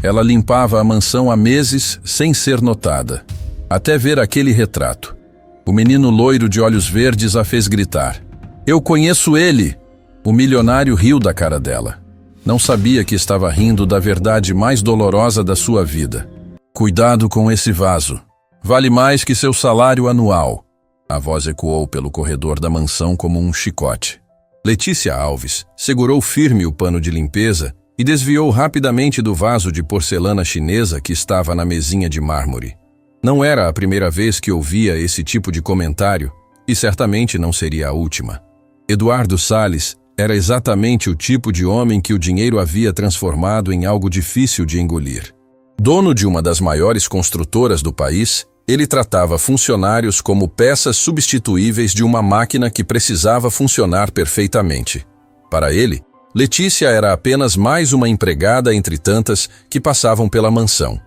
Ela limpava a mansão há meses sem ser notada, até ver aquele retrato. O menino loiro de olhos verdes a fez gritar. Eu conheço ele! O milionário riu da cara dela. Não sabia que estava rindo da verdade mais dolorosa da sua vida. Cuidado com esse vaso. Vale mais que seu salário anual. A voz ecoou pelo corredor da mansão como um chicote. Letícia Alves segurou firme o pano de limpeza e desviou rapidamente do vaso de porcelana chinesa que estava na mesinha de mármore. Não era a primeira vez que ouvia esse tipo de comentário e certamente não seria a última. Eduardo Salles era exatamente o tipo de homem que o dinheiro havia transformado em algo difícil de engolir. Dono de uma das maiores construtoras do país, ele tratava funcionários como peças substituíveis de uma máquina que precisava funcionar perfeitamente. Para ele, Letícia era apenas mais uma empregada entre tantas que passavam pela mansão.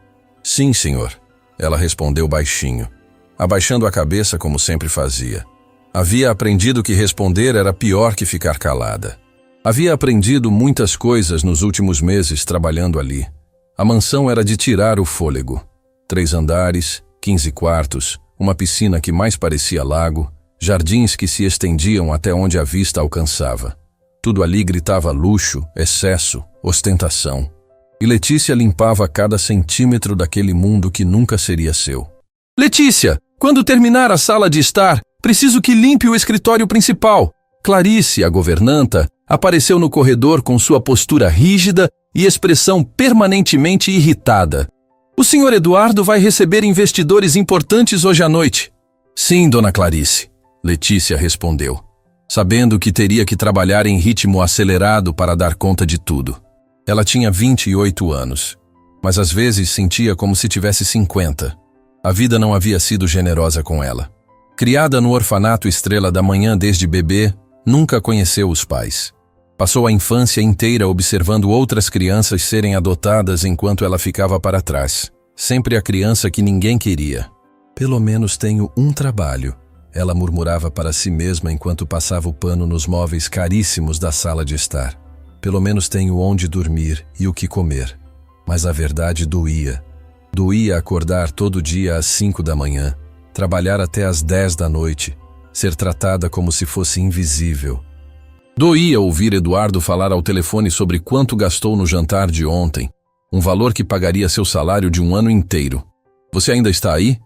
Sim, senhor, ela respondeu baixinho, abaixando a cabeça como sempre fazia. Havia aprendido que responder era pior que ficar calada. Havia aprendido muitas coisas nos últimos meses trabalhando ali. A mansão era de tirar o fôlego. 3 andares, 15 quartos, uma piscina que mais parecia lago, jardins que se estendiam até onde a vista alcançava. Tudo ali gritava luxo, excesso, ostentação. E Letícia limpava cada centímetro daquele mundo que nunca seria seu. Letícia, quando terminar a sala de estar, preciso que limpe o escritório principal. Clarice, a governanta, apareceu no corredor com sua postura rígida e expressão permanentemente irritada. O senhor Eduardo vai receber investidores importantes hoje à noite. Sim, dona Clarice, Letícia respondeu, sabendo que teria que trabalhar em ritmo acelerado para dar conta de tudo. Ela tinha 28 anos, mas às vezes sentia como se tivesse 50. A vida não havia sido generosa com ela. Criada no orfanato Estrela da Manhã desde bebê, nunca conheceu os pais. Passou a infância inteira observando outras crianças serem adotadas enquanto ela ficava para trás. Sempre a criança que ninguém queria. Pelo menos tenho um trabalho, ela murmurava para si mesma enquanto passava o pano nos móveis caríssimos da sala de estar. Pelo menos tenho onde dormir e o que comer. Mas a verdade doía. Doía acordar todo dia às 5 da manhã, trabalhar até às 10 da noite, ser tratada como se fosse invisível. Doía ouvir Eduardo falar ao telefone sobre quanto gastou no jantar de ontem, um valor que pagaria seu salário de um ano inteiro. Você ainda está aí?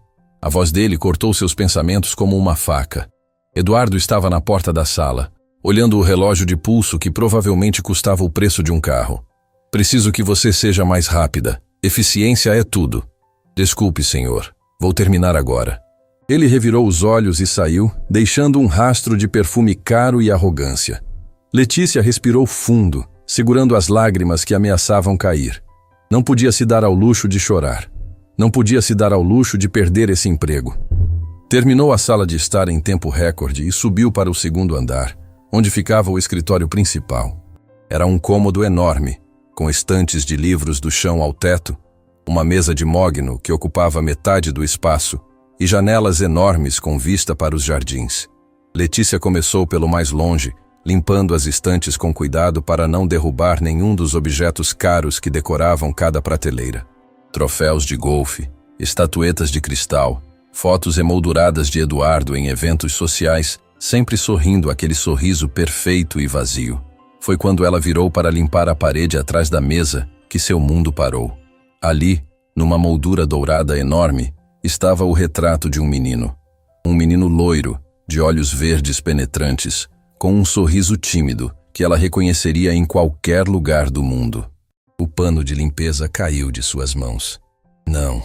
A voz dele cortou seus pensamentos como uma faca. Eduardo estava na porta da sala, olhando o relógio de pulso que provavelmente custava o preço de um carro. Preciso que você seja mais rápida. Eficiência é tudo. Desculpe, senhor. Vou terminar agora. Ele revirou os olhos e saiu, deixando um rastro de perfume caro e arrogância. Letícia respirou fundo, segurando as lágrimas que ameaçavam cair. Não podia se dar ao luxo de chorar. Não podia se dar ao luxo de perder esse emprego. Terminou a sala de estar em tempo recorde e subiu para o 2º andar, onde ficava o escritório principal. Era um cômodo enorme, com estantes de livros do chão ao teto, uma mesa de mogno que ocupava metade do espaço e janelas enormes com vista para os jardins. Letícia começou pelo mais longe, limpando as estantes com cuidado para não derrubar nenhum dos objetos caros que decoravam cada prateleira. Troféus de golfe, estatuetas de cristal, fotos emolduradas de Eduardo em eventos sociais, sempre sorrindo aquele sorriso perfeito e vazio. Foi quando ela virou para limpar a parede atrás da mesa que seu mundo parou. Ali, numa moldura dourada enorme, estava o retrato de um menino. Um menino loiro, de olhos verdes penetrantes, com um sorriso tímido que ela reconheceria em qualquer lugar do mundo. O pano de limpeza caiu de suas mãos. Não,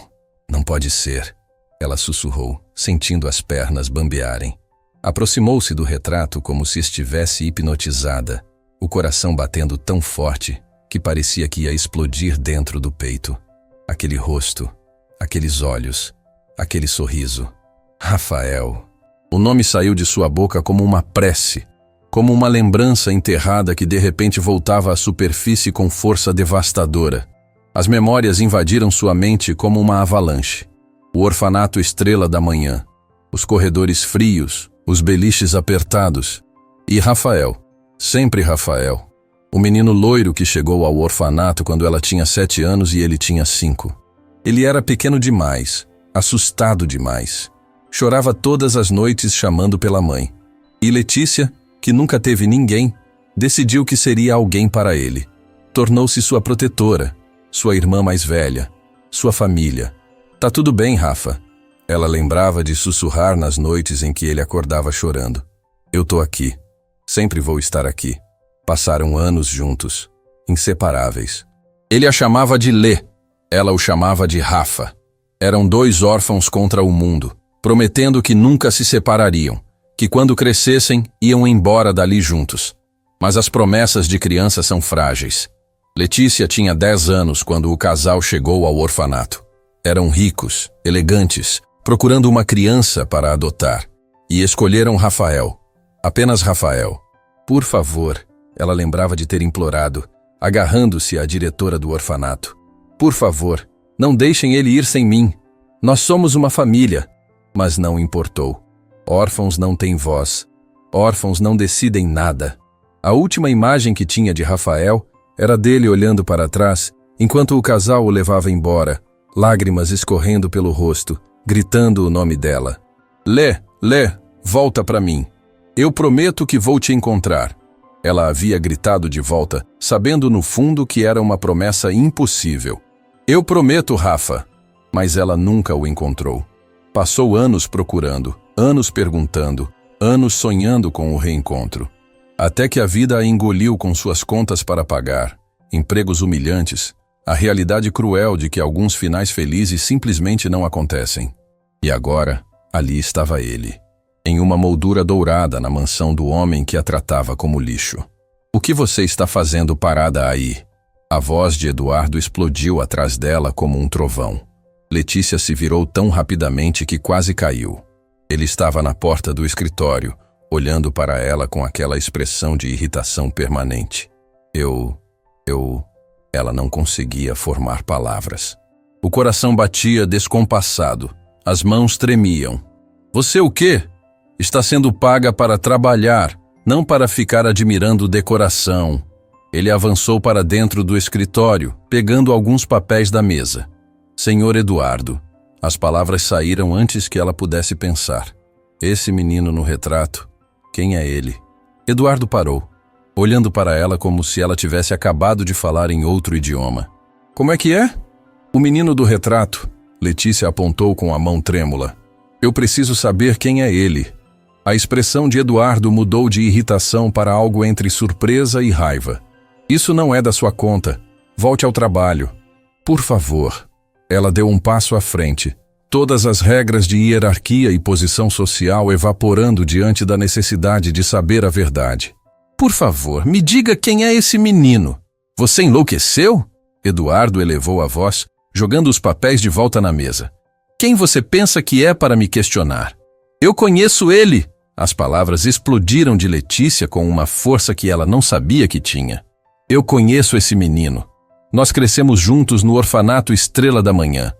não pode ser, ela sussurrou, sentindo as pernas bambearem. Aproximou-se do retrato como se estivesse hipnotizada, o coração batendo tão forte que parecia que ia explodir dentro do peito. Aquele rosto, aqueles olhos, aquele sorriso. Rafael. O nome saiu de sua boca como uma prece, como uma lembrança enterrada que de repente voltava à superfície com força devastadora. As memórias invadiram sua mente como uma avalanche. O orfanato Estrela da Manhã, os corredores frios, os beliches apertados. E Rafael, sempre Rafael. O menino loiro que chegou ao orfanato quando ela tinha 7 anos e ele tinha 5. Ele era pequeno demais, assustado demais. Chorava todas as noites chamando pela mãe. E Letícia, que nunca teve ninguém, decidiu que seria alguém para ele. Tornou-se sua protetora, sua irmã mais velha, sua família. Tá tudo bem, Rafa. Ela lembrava de sussurrar nas noites em que ele acordava chorando. Eu tô aqui. Sempre vou estar aqui. Passaram anos juntos, inseparáveis. Ele a chamava de Lê, ela o chamava de Rafa. Eram 2 órfãos contra o mundo, prometendo que nunca se separariam, que quando crescessem iam embora dali juntos. Mas as promessas de criança são frágeis. Letícia tinha 10 anos quando o casal chegou ao orfanato. Eram ricos, elegantes, procurando uma criança para adotar. E escolheram Rafael. Apenas Rafael. Por favor, ela lembrava de ter implorado, agarrando-se à diretora do orfanato. Por favor, não deixem ele ir sem mim. Nós somos uma família. Mas não importou. Órfãos não têm voz. Órfãos não decidem nada. A última imagem que tinha de Rafael era dele olhando para trás, enquanto o casal o levava embora, lágrimas escorrendo pelo rosto, gritando o nome dela. Lê, volta para mim. Eu prometo que vou te encontrar. Ela havia gritado de volta, sabendo no fundo que era uma promessa impossível. Eu prometo, Rafa. Mas ela nunca o encontrou. Passou anos procurando, anos perguntando, anos sonhando com o reencontro. Até que a vida a engoliu com suas contas para pagar, empregos humilhantes, a realidade cruel de que alguns finais felizes simplesmente não acontecem. E agora, ali estava ele, em uma moldura dourada na mansão do homem que a tratava como lixo. O que você está fazendo parada aí? A voz de Eduardo explodiu atrás dela como um trovão. Letícia se virou tão rapidamente que quase caiu. Ele estava na porta do escritório, olhando para ela com aquela expressão de irritação permanente. Ela não conseguia formar palavras. O coração batia descompassado, as mãos tremiam. Você o quê? Está sendo paga para trabalhar, não para ficar admirando decoração. Ele avançou para dentro do escritório, pegando alguns papéis da mesa. Senhor Eduardo. As palavras saíram antes que ela pudesse pensar. Esse menino no retrato, quem é ele? Eduardo parou, olhando para ela como se ela tivesse acabado de falar em outro idioma. Como é que é? O menino do retrato. Letícia apontou com a mão trêmula. Eu preciso saber quem é ele. A expressão de Eduardo mudou de irritação para algo entre surpresa e raiva. Isso não é da sua conta. Volte ao trabalho. Por favor. Ela deu um passo à frente. Todas as regras de hierarquia e posição social evaporando diante da necessidade de saber a verdade. Por favor, me diga quem é esse menino. Você enlouqueceu? Eduardo elevou a voz, jogando os papéis de volta na mesa. Quem você pensa que é para me questionar? Eu conheço ele! As palavras explodiram de Letícia com uma força que ela não sabia que tinha. Eu conheço esse menino. Nós crescemos juntos no orfanato Estrela da Manhã.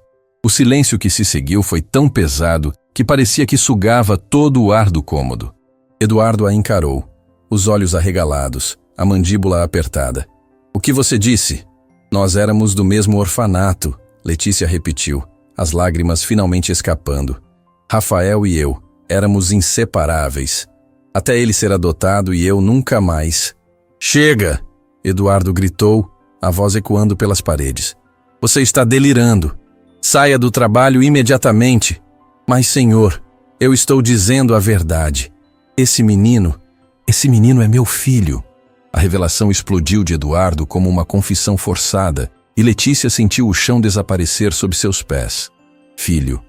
O silêncio que se seguiu foi tão pesado que parecia que sugava todo o ar do cômodo. Eduardo a encarou, os olhos arregalados, a mandíbula apertada. O que você disse? Nós éramos do mesmo orfanato, Letícia repetiu, as lágrimas finalmente escapando. Rafael e eu éramos inseparáveis. Até ele ser adotado e eu nunca mais. Chega! Eduardo gritou, a voz ecoando pelas paredes. Você está delirando. Saia do trabalho imediatamente. Mas, senhor, eu estou dizendo a verdade. Esse menino é meu filho. A revelação explodiu de Eduardo como uma confissão forçada e Letícia sentiu o chão desaparecer sob seus pés. Filho.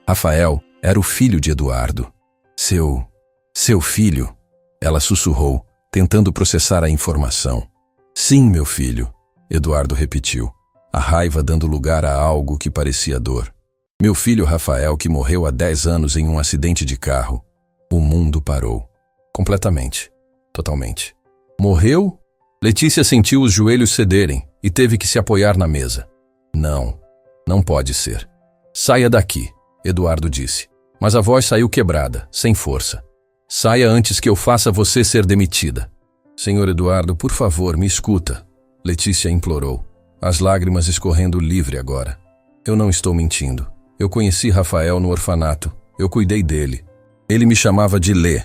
Rafael era o filho de Eduardo. Seu filho? Ela sussurrou, tentando processar a informação. Sim, meu filho, Eduardo repetiu, a raiva dando lugar a algo que parecia dor. Meu filho Rafael, que morreu há 10 anos em um acidente de carro. O mundo parou. Completamente. Totalmente. Morreu? Letícia sentiu os joelhos cederem e teve que se apoiar na mesa. Não pode ser. Saia daqui, Eduardo disse. Mas a voz saiu quebrada, sem força. Saia antes que eu faça você ser demitida. Senhor Eduardo, por favor, me escuta. Letícia implorou, as lágrimas escorrendo livre agora. Eu não estou mentindo. Eu conheci Rafael no orfanato. Eu cuidei dele. Ele me chamava de Lê.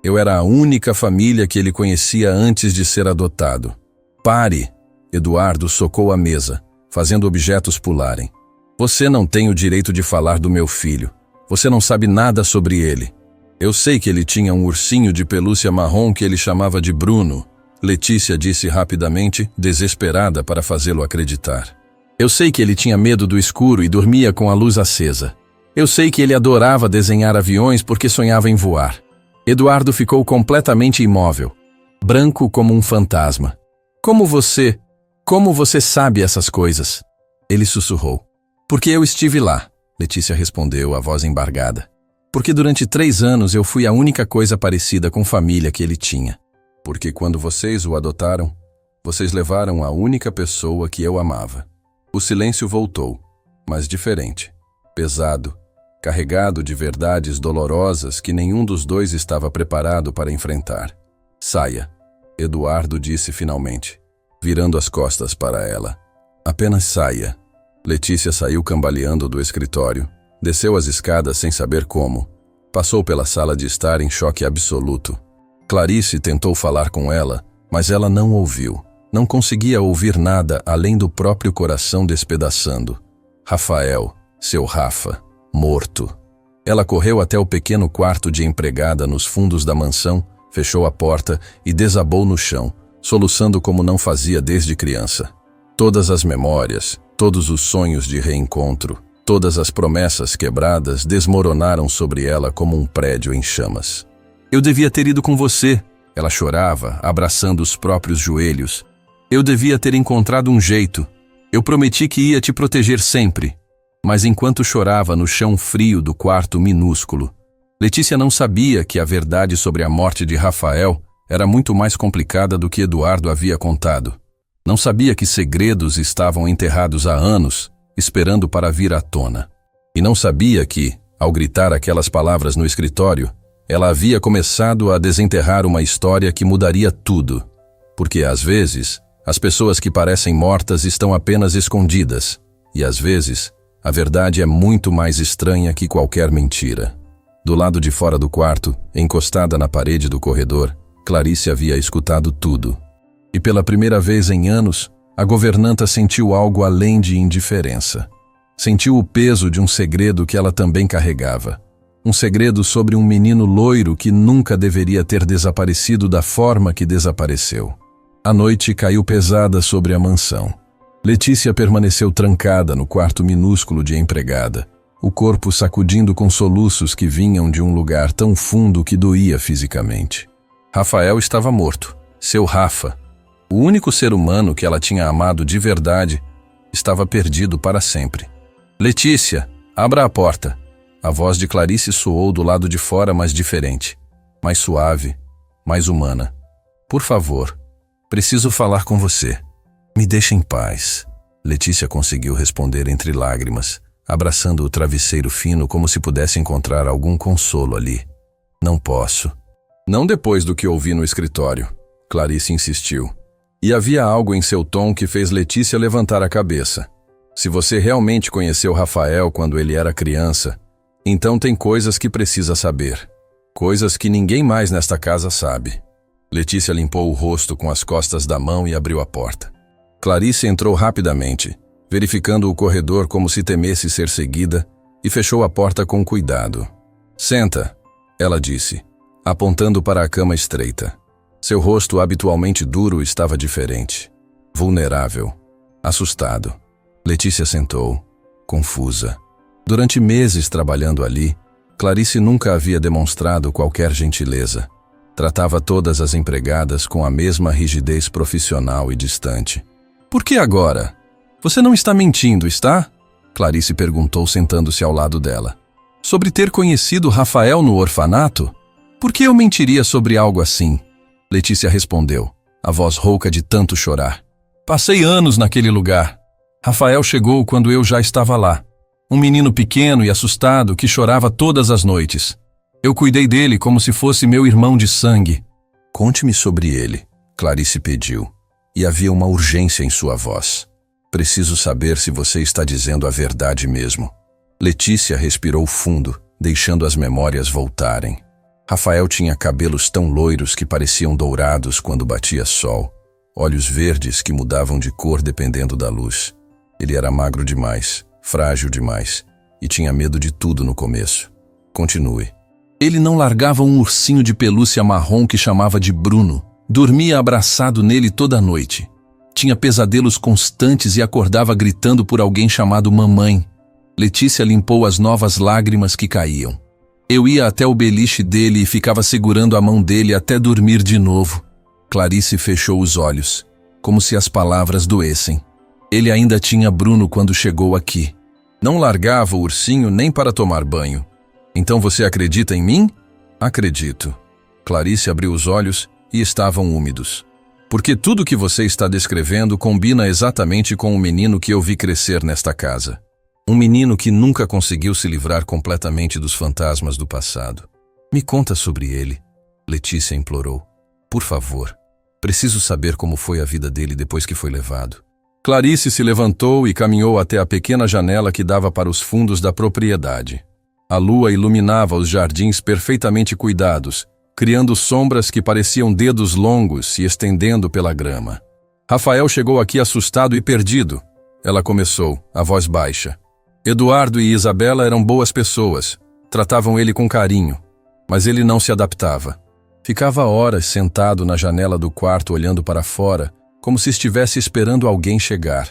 Eu era a única família que ele conhecia antes de ser adotado. Pare! Eduardo socou a mesa, fazendo objetos pularem. Você não tem o direito de falar do meu filho. Você não sabe nada sobre ele. Eu sei que ele tinha um ursinho de pelúcia marrom que ele chamava de Bruno. Letícia disse rapidamente, desesperada para fazê-lo acreditar. Eu sei que ele tinha medo do escuro e dormia com a luz acesa. Eu sei que ele adorava desenhar aviões porque sonhava em voar. Eduardo ficou completamente imóvel, branco como um fantasma. Como você sabe essas coisas? Ele sussurrou. Porque eu estive lá, Letícia respondeu, a voz embargada. Porque durante 3 anos eu fui a única coisa parecida com família que ele tinha. Porque quando vocês o adotaram, vocês levaram a única pessoa que eu amava. O silêncio voltou, mas diferente, pesado, carregado de verdades dolorosas que nenhum dos dois estava preparado para enfrentar. Saia, Eduardo disse finalmente, virando as costas para ela. Apenas saia. Letícia saiu cambaleando do escritório, desceu as escadas sem saber como, passou pela sala de estar em choque absoluto. Clarice tentou falar com ela, mas ela não ouviu. Não conseguia ouvir nada além do próprio coração despedaçando. Rafael, seu Rafa, morto. Ela correu até o pequeno quarto de empregada nos fundos da mansão, fechou a porta e desabou no chão, soluçando como não fazia desde criança. Todas as memórias, todos os sonhos de reencontro, todas as promessas quebradas desmoronaram sobre ela como um prédio em chamas. Eu devia ter ido com você, ela chorava, abraçando os próprios joelhos. Eu devia ter encontrado um jeito. Eu prometi que ia te proteger sempre. Mas enquanto chorava no chão frio do quarto minúsculo, Letícia não sabia que a verdade sobre a morte de Rafael era muito mais complicada do que Eduardo havia contado. Não sabia que segredos estavam enterrados há anos, esperando para vir à tona. E não sabia que, ao gritar aquelas palavras no escritório, ela havia começado a desenterrar uma história que mudaria tudo. Porque, às vezes, as pessoas que parecem mortas estão apenas escondidas, e às vezes, a verdade é muito mais estranha que qualquer mentira. Do lado de fora do quarto, encostada na parede do corredor, Clarice havia escutado tudo. E pela primeira vez em anos, a governanta sentiu algo além de indiferença. Sentiu o peso de um segredo que ela também carregava. Um segredo sobre um menino loiro que nunca deveria ter desaparecido da forma que desapareceu. A noite caiu pesada sobre a mansão. Letícia permaneceu trancada no quarto minúsculo de empregada, o corpo sacudindo com soluços que vinham de um lugar tão fundo que doía fisicamente. Rafael estava morto. Seu Rafa, o único ser humano que ela tinha amado de verdade, estava perdido para sempre. Letícia, abra a porta. A voz de Clarice soou do lado de fora, mas diferente, mais suave, mais humana. Por favor, preciso falar com você. Me deixe em paz. Letícia conseguiu responder entre lágrimas, abraçando o travesseiro fino como se pudesse encontrar algum consolo ali. Não posso. Não depois do que ouvi no escritório, Clarice insistiu. E havia algo em seu tom que fez Letícia levantar a cabeça. Se você realmente conheceu Rafael quando ele era criança, então tem coisas que precisa saber. Coisas que ninguém mais nesta casa sabe. Letícia limpou o rosto com as costas da mão e abriu a porta. Clarice entrou rapidamente, verificando o corredor como se temesse ser seguida, e fechou a porta com cuidado. Senta, ela disse, apontando para a cama estreita. Seu rosto habitualmente duro estava diferente. Vulnerável. Assustado. Letícia sentou, confusa. Durante meses trabalhando ali, Clarice nunca havia demonstrado qualquer gentileza. Tratava todas as empregadas com a mesma rigidez profissional e distante. Por que agora? Você não está mentindo, está? Clarice perguntou sentando-se ao lado dela. Sobre ter conhecido Rafael no orfanato? Por que eu mentiria sobre algo assim? Letícia respondeu, a voz rouca de tanto chorar. Passei anos naquele lugar. Rafael chegou quando eu já estava lá. Um menino pequeno e assustado que chorava todas as noites. Eu cuidei dele como se fosse meu irmão de sangue. Conte-me sobre ele, Clarice pediu, e havia uma urgência em sua voz. Preciso saber se você está dizendo a verdade mesmo. Letícia respirou fundo, deixando as memórias voltarem. Rafael tinha cabelos tão loiros que pareciam dourados quando batia sol, olhos verdes que mudavam de cor dependendo da luz. Ele era magro demais, frágil demais, e tinha medo de tudo no começo. Continue. Ele não largava um ursinho de pelúcia marrom que chamava de Bruno. Dormia abraçado nele toda a noite. Tinha pesadelos constantes e acordava gritando por alguém chamado mamãe. Letícia limpou as novas lágrimas que caíam. Eu ia até o beliche dele e ficava segurando a mão dele até dormir de novo. Clarice fechou os olhos, como se as palavras doessem. Ele ainda tinha Bruno quando chegou aqui. Não largava o ursinho nem para tomar banho. Então você acredita em mim? Acredito. Clarice abriu os olhos e estavam úmidos. Porque tudo que você está descrevendo combina exatamente com o menino que eu vi crescer nesta casa. Um menino que nunca conseguiu se livrar completamente dos fantasmas do passado. Me conta sobre ele, Letícia implorou. Por favor, preciso saber como foi a vida dele depois que foi levado. Clarice se levantou e caminhou até a pequena janela que dava para os fundos da propriedade. A lua iluminava os jardins perfeitamente cuidados, criando sombras que pareciam dedos longos se estendendo pela grama. Rafael chegou aqui assustado e perdido. Ela começou, a voz baixa. Eduardo e Isabela eram boas pessoas, tratavam ele com carinho, mas ele não se adaptava. Ficava horas sentado na janela do quarto olhando para fora, como se estivesse esperando alguém chegar.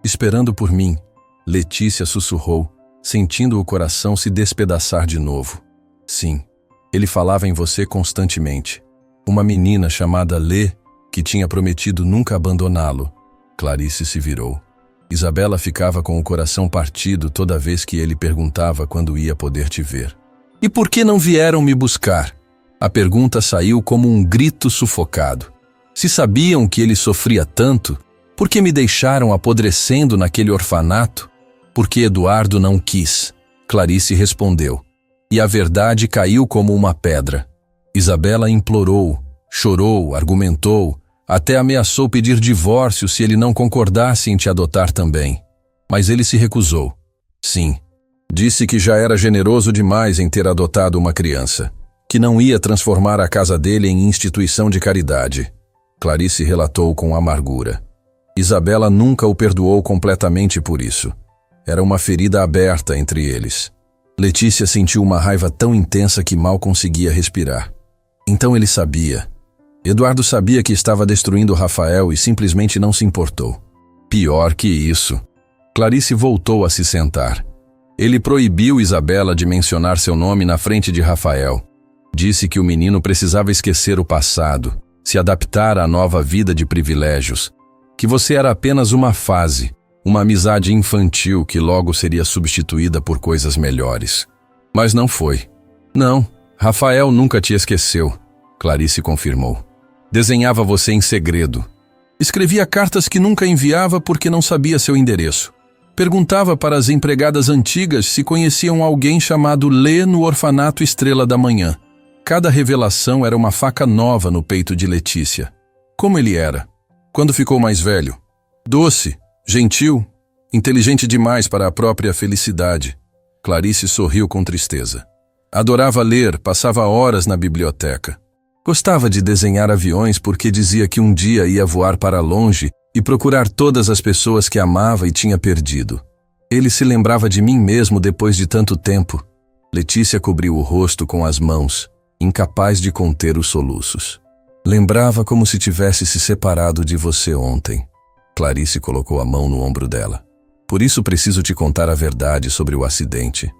Esperando por mim, Letícia sussurrou, sentindo o coração se despedaçar de novo. Sim, ele falava em você constantemente. Uma menina chamada Lê, que tinha prometido nunca abandoná-lo. Clarice se virou. Isabela ficava com o coração partido toda vez que ele perguntava quando ia poder te ver. E por que não vieram me buscar? A pergunta saiu como um grito sufocado. Se sabiam que ele sofria tanto, por que me deixaram apodrecendo naquele orfanato? Porque Eduardo não quis. Clarice respondeu. E a verdade caiu como uma pedra. Isabela implorou, chorou, argumentou, até ameaçou pedir divórcio se ele não concordasse em te adotar também. Mas ele se recusou. Sim, disse que já era generoso demais em ter adotado uma criança, que não ia transformar a casa dele em instituição de caridade. Clarice relatou com amargura. Isabela nunca o perdoou completamente por isso. Era uma ferida aberta entre eles. Letícia sentiu uma raiva tão intensa que mal conseguia respirar. Então ele sabia. Eduardo sabia que estava destruindo Rafael e simplesmente não se importou. Pior que isso. Clarice voltou a se sentar. Ele proibiu Isabela de mencionar seu nome na frente de Rafael. Disse que o menino precisava esquecer o passado, se adaptar à nova vida de privilégios, que você era apenas uma fase, uma amizade infantil que logo seria substituída por coisas melhores. Mas não foi. Não, Rafael nunca te esqueceu, Clarice confirmou. Desenhava você em segredo. Escrevia cartas que nunca enviava porque não sabia seu endereço. Perguntava para as empregadas antigas se conheciam alguém chamado Lê no orfanato Estrela da Manhã. Cada revelação era uma faca nova no peito de Letícia. Como ele era? Quando ficou mais velho? Doce, gentil, inteligente demais para a própria felicidade. Clarice sorriu com tristeza. Adorava ler, passava horas na biblioteca. Gostava de desenhar aviões porque dizia que um dia ia voar para longe e procurar todas as pessoas que amava e tinha perdido. Ele se lembrava de mim mesmo depois de tanto tempo. Letícia cobriu o rosto com as mãos, incapaz de conter os soluços. Lembrava como se tivesse se separado de você ontem. Clarice colocou a mão no ombro dela. Por isso preciso te contar a verdade sobre o acidente.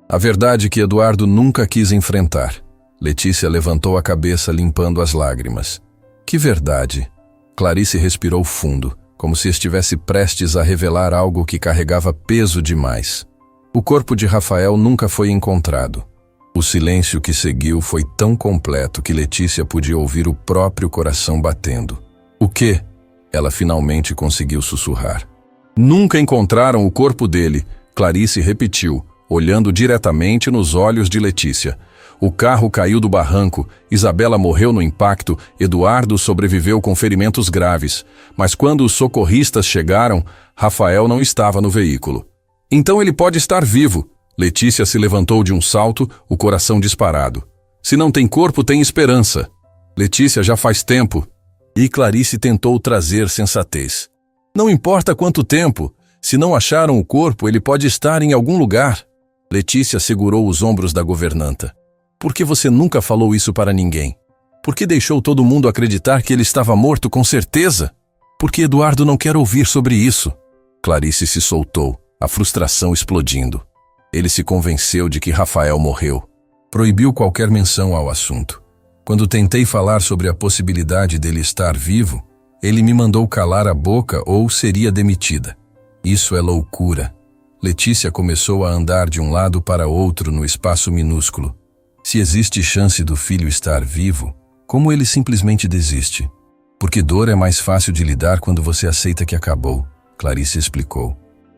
A verdade que Eduardo nunca quis enfrentar. Letícia levantou a cabeça limpando as lágrimas. Que verdade? Clarice respirou fundo, como se estivesse prestes a revelar algo que carregava peso demais. O corpo de Rafael nunca foi encontrado. O silêncio que seguiu foi tão completo que Letícia podia ouvir o próprio coração batendo. O quê? Ela finalmente conseguiu sussurrar. Nunca encontraram o corpo dele, Clarice repetiu, olhando diretamente nos olhos de Letícia. O carro caiu do barranco, Isabela morreu no impacto, Eduardo sobreviveu com ferimentos graves. Mas quando os socorristas chegaram, Rafael não estava no veículo. Então ele pode estar vivo. Letícia se levantou de um salto, o coração disparado. Se não tem corpo, tem esperança. Letícia, já faz tempo. E Clarice tentou trazer sensatez. Não importa quanto tempo. Se não acharam o corpo, ele pode estar em algum lugar. Letícia segurou os ombros da governanta. Por que você nunca falou isso para ninguém? Por que deixou todo mundo acreditar que ele estava morto com certeza? Porque Eduardo não quer ouvir sobre isso. Clarice se soltou, a frustração explodindo. Ele se convenceu de que Rafael morreu. Proibiu qualquer menção ao assunto. Quando tentei falar sobre a possibilidade dele estar vivo, ele me mandou calar a boca ou seria demitida. Isso é loucura. Letícia começou a andar de um lado para outro no espaço minúsculo. Se existe chance do filho estar vivo, como ele simplesmente desiste? Porque dor é mais fácil de lidar quando você aceita que acabou, Clarice explicou.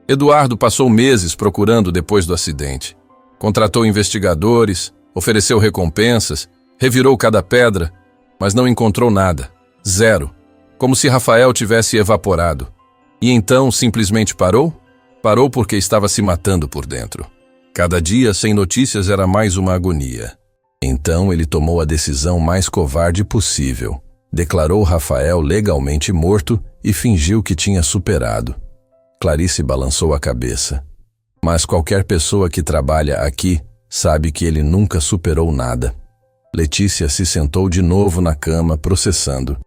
Eduardo passou meses procurando depois do acidente. Contratou investigadores, ofereceu recompensas, revirou cada pedra, mas não encontrou nada. Zero. Como se Rafael tivesse evaporado. E então simplesmente parou? Parou porque estava se matando por dentro. Cada dia sem notícias era mais uma agonia. Então ele tomou a decisão mais covarde possível. Declarou Rafael legalmente morto e fingiu que tinha superado. Clarice balançou a cabeça. Mas qualquer pessoa que trabalha aqui sabe que ele nunca superou nada. Letícia se sentou de novo na cama, processando.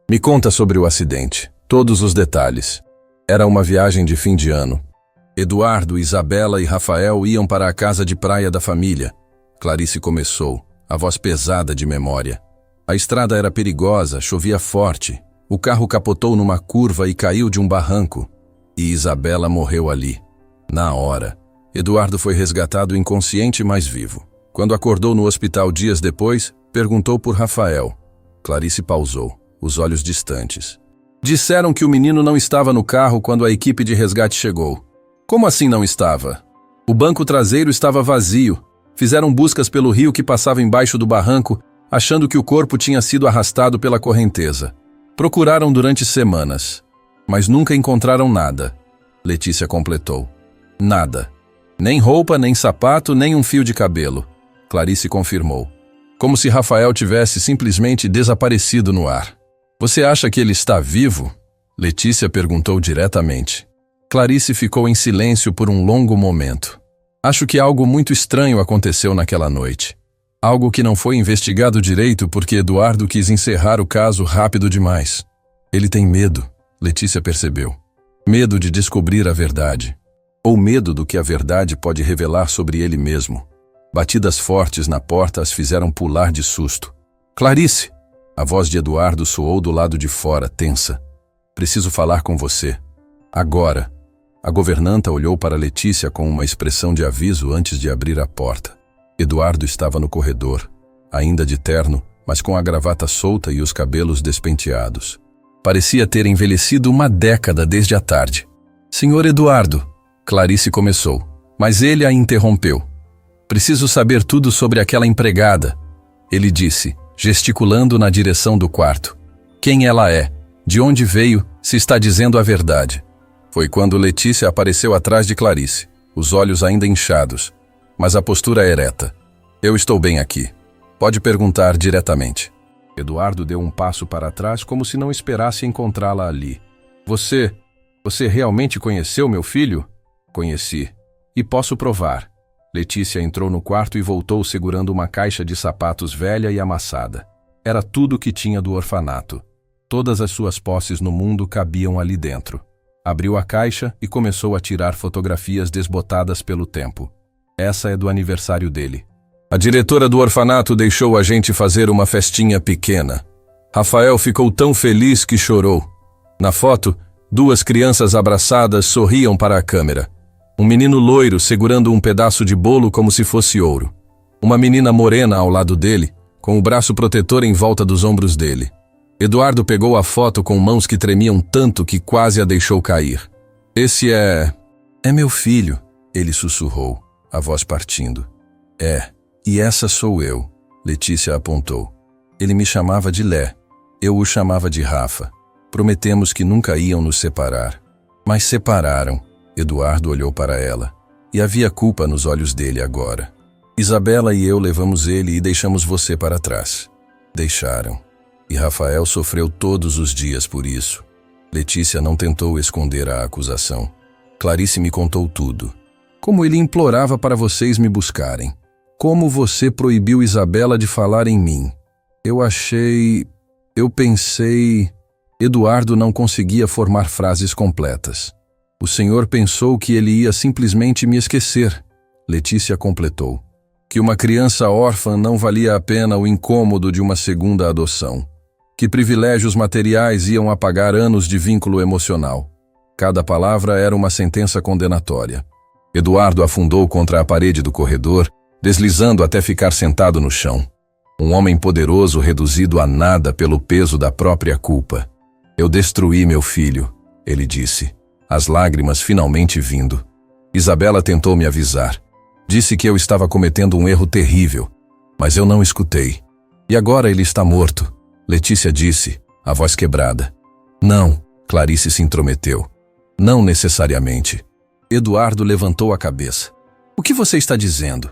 Me conta sobre o acidente, todos os detalhes. Era uma viagem de fim de ano. Eduardo, Isabela e Rafael iam para a casa de praia da família. Clarice começou, a voz pesada de memória. A estrada era perigosa, chovia forte. O carro capotou numa curva e caiu de um barranco. E Isabela morreu ali. Na hora. Eduardo foi resgatado inconsciente, mas vivo. Quando acordou no hospital dias depois, perguntou por Rafael. Clarice pausou, os olhos distantes. Disseram que o menino não estava no carro quando a equipe de resgate chegou. Como assim não estava? O banco traseiro estava vazio. Fizeram buscas pelo rio que passava embaixo do barranco, achando que o corpo tinha sido arrastado pela correnteza. Procuraram durante semanas, mas nunca encontraram nada. Letícia completou. Nada. Nem roupa, nem sapato, nem um fio de cabelo. Clarice confirmou. Como se Rafael tivesse simplesmente desaparecido no ar. Você acha que ele está vivo? Letícia perguntou diretamente. Clarice ficou em silêncio por um longo momento. Acho que algo muito estranho aconteceu naquela noite. Algo que não foi investigado direito porque Eduardo quis encerrar o caso rápido demais. Ele tem medo, Letícia percebeu. Medo de descobrir a verdade. Ou medo do que a verdade pode revelar sobre ele mesmo. Batidas fortes na porta as fizeram pular de susto. Clarice! A voz de Eduardo soou do lado de fora, tensa. Preciso falar com você. Agora. A governanta olhou para Letícia com uma expressão de aviso antes de abrir a porta. Eduardo estava no corredor, ainda de terno, mas com a gravata solta e os cabelos despenteados. Parecia ter envelhecido uma década desde a tarde. Senhor Eduardo, Clarice começou, mas ele a interrompeu. Preciso saber tudo sobre aquela empregada, ele disse, gesticulando na direção do quarto. Quem ela é? De onde veio? Se está dizendo a verdade. Foi quando Letícia apareceu atrás de Clarice, os olhos ainda inchados, mas a postura ereta. Eu estou bem aqui. Pode perguntar diretamente. Eduardo deu um passo para trás como se não esperasse encontrá-la ali. Você realmente conheceu meu filho? Conheci. E posso provar. Letícia entrou no quarto e voltou segurando uma caixa de sapatos velha e amassada. Era tudo o que tinha do orfanato. Todas as suas posses no mundo cabiam ali dentro. Abriu a caixa e começou a tirar fotografias desbotadas pelo tempo. Essa é do aniversário dele. A diretora do orfanato deixou a gente fazer uma festinha pequena. Rafael ficou tão feliz que chorou. Na foto, 2 crianças abraçadas sorriam para a câmera. Um menino loiro segurando um pedaço de bolo como se fosse ouro. Uma menina morena ao lado dele, com o braço protetor em volta dos ombros dele. Eduardo pegou a foto com mãos que tremiam tanto que quase a deixou cair. Esse é meu filho, ele sussurrou, a voz partindo. E essa sou eu, Letícia apontou. Ele me chamava de Lé, eu o chamava de Rafa. Prometemos que nunca iam nos separar. Mas separaram. Eduardo olhou para ela. E havia culpa nos olhos dele agora. Isabela e eu levamos ele e deixamos você para trás. Deixaram. E Rafael sofreu todos os dias por isso. Letícia não tentou esconder a acusação. Clarice me contou tudo. Como ele implorava para vocês me buscarem. Como você proibiu Isabela de falar em mim. Eu pensei... Eduardo não conseguia formar frases completas. O senhor pensou que ele ia simplesmente me esquecer. Letícia completou. Que uma criança órfã não valia a pena o incômodo de uma segunda adoção. Que privilégios materiais iam apagar anos de vínculo emocional. Cada palavra era uma sentença condenatória. Eduardo afundou contra a parede do corredor, deslizando até ficar sentado no chão. Um homem poderoso reduzido a nada pelo peso da própria culpa. Eu destruí meu filho, ele disse, as lágrimas finalmente vindo. Isabela tentou me avisar. Disse que eu estava cometendo um erro terrível, mas eu não escutei. E agora ele está morto, Letícia disse, a voz quebrada. Não, Clarice se intrometeu. Não necessariamente. Eduardo levantou a cabeça. O que você está dizendo?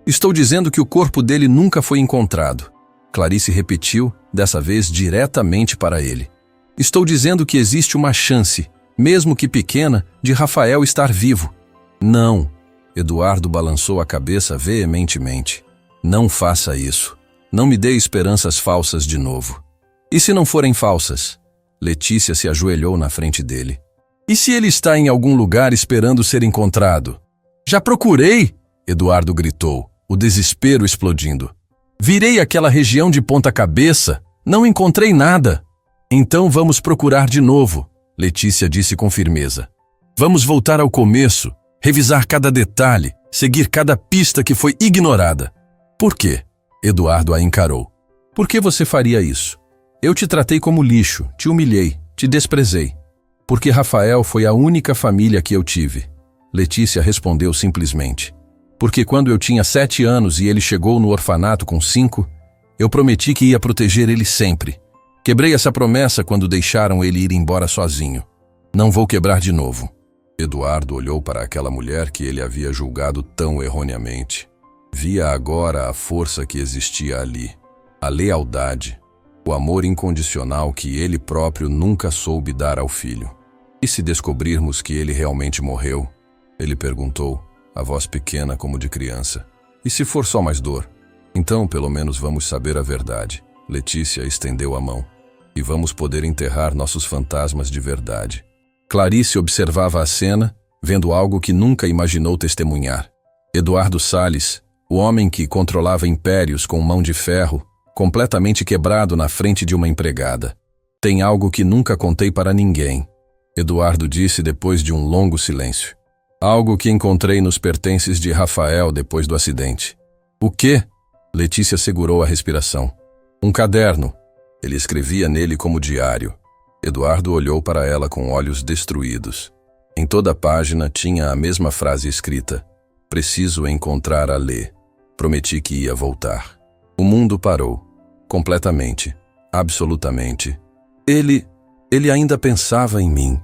Estou dizendo que o corpo dele nunca foi encontrado. Clarice repetiu, dessa vez diretamente para ele. Estou dizendo que existe uma chance, mesmo que pequena, de Rafael estar vivo. Não. Eduardo balançou a cabeça veementemente. Não faça isso. Não me dê esperanças falsas de novo. E se não forem falsas? Letícia se ajoelhou na frente dele. E se ele está em algum lugar esperando ser encontrado? Já procurei! Eduardo gritou, o desespero explodindo. Virei aquela região de ponta cabeça, não encontrei nada. Então vamos procurar de novo, Letícia disse com firmeza. Vamos voltar ao começo, revisar cada detalhe, seguir cada pista que foi ignorada. Por quê? Eduardo a encarou. Por que você faria isso? Eu te tratei como lixo, te humilhei, te desprezei. Porque Rafael foi a única família que eu tive. Letícia respondeu simplesmente. Porque quando eu tinha 7 anos e ele chegou no orfanato com 5, eu prometi que ia proteger ele sempre. Quebrei essa promessa quando deixaram ele ir embora sozinho. Não vou quebrar de novo. Eduardo olhou para aquela mulher que ele havia julgado tão erroneamente. Via agora a força que existia ali, a lealdade, o amor incondicional que ele próprio nunca soube dar ao filho. E se descobrirmos que ele realmente morreu? Ele perguntou, a voz pequena como de criança. E se for só mais dor? Então, pelo menos vamos saber a verdade. Letícia estendeu a mão. E vamos poder enterrar nossos fantasmas de verdade. Clarice observava a cena, vendo algo que nunca imaginou testemunhar. Eduardo Salles, o homem que controlava impérios com mão de ferro, completamente quebrado na frente de uma empregada. Tem algo que nunca contei para ninguém, Eduardo disse depois de um longo silêncio. Algo que encontrei nos pertences de Rafael depois do acidente. O quê? Letícia segurou a respiração. Um caderno. Ele escrevia nele como diário. Eduardo olhou para ela com olhos destruídos. Em toda a página tinha a mesma frase escrita. Preciso encontrar a Lê. Prometi que ia voltar. O mundo parou. Completamente. Absolutamente. Ele ainda pensava em mim.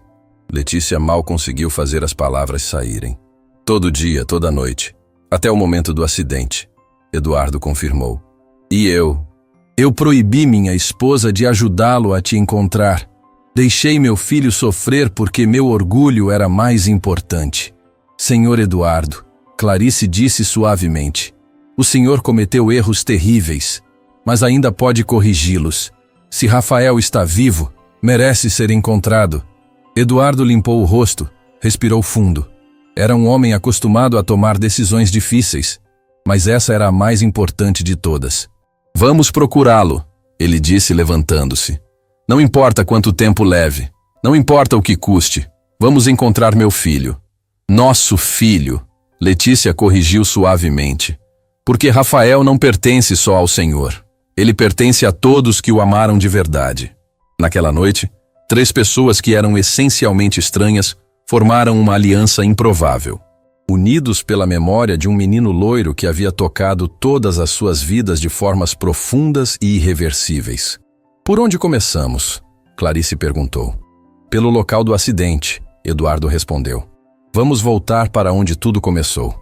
Letícia mal conseguiu fazer as palavras saírem. Todo dia, toda noite. Até o momento do acidente. Eduardo confirmou. E eu proibi minha esposa de ajudá-lo a te encontrar. Deixei meu filho sofrer porque meu orgulho era mais importante. Senhor Eduardo, Clarice disse suavemente. O senhor cometeu erros terríveis, mas ainda pode corrigi-los. Se Rafael está vivo, merece ser encontrado. Eduardo limpou o rosto, respirou fundo. Era um homem acostumado a tomar decisões difíceis, mas essa era a mais importante de todas. Vamos procurá-lo, ele disse levantando-se. Não importa quanto tempo leve, não importa o que custe, vamos encontrar meu filho. Nosso filho, Letícia corrigiu suavemente. Porque Rafael não pertence só ao Senhor. Ele pertence a todos que o amaram de verdade. Naquela noite, 3 pessoas que eram essencialmente estranhas formaram uma aliança improvável. unidos pela memória de um menino loiro que havia tocado todas as suas vidas de formas profundas e irreversíveis. Por onde começamos? Clarice perguntou. Pelo local do acidente, Eduardo respondeu. Vamos voltar para onde tudo começou.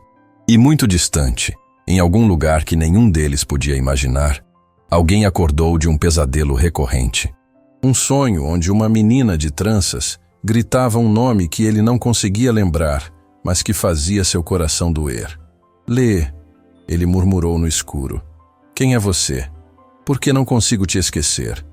E muito distante, em algum lugar que nenhum deles podia imaginar, alguém acordou de um pesadelo recorrente. Um sonho onde uma menina de tranças gritava um nome que ele não conseguia lembrar, mas que fazia seu coração doer. Lê, ele murmurou no escuro. Quem é você? Por que não consigo te esquecer?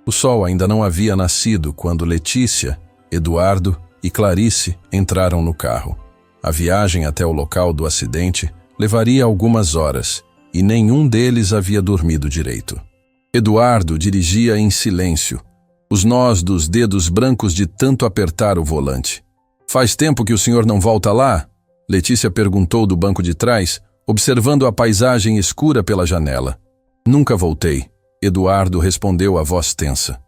O sol ainda não havia nascido quando Letícia, Eduardo e Clarice entraram no carro. A viagem até o local do acidente levaria algumas horas e nenhum deles havia dormido direito. Eduardo dirigia em silêncio, os nós dos dedos brancos de tanto apertar o volante. Faz tempo que o senhor não volta lá? Letícia perguntou do banco de trás, observando a paisagem escura pela janela. Nunca voltei, Eduardo respondeu a voz tensa.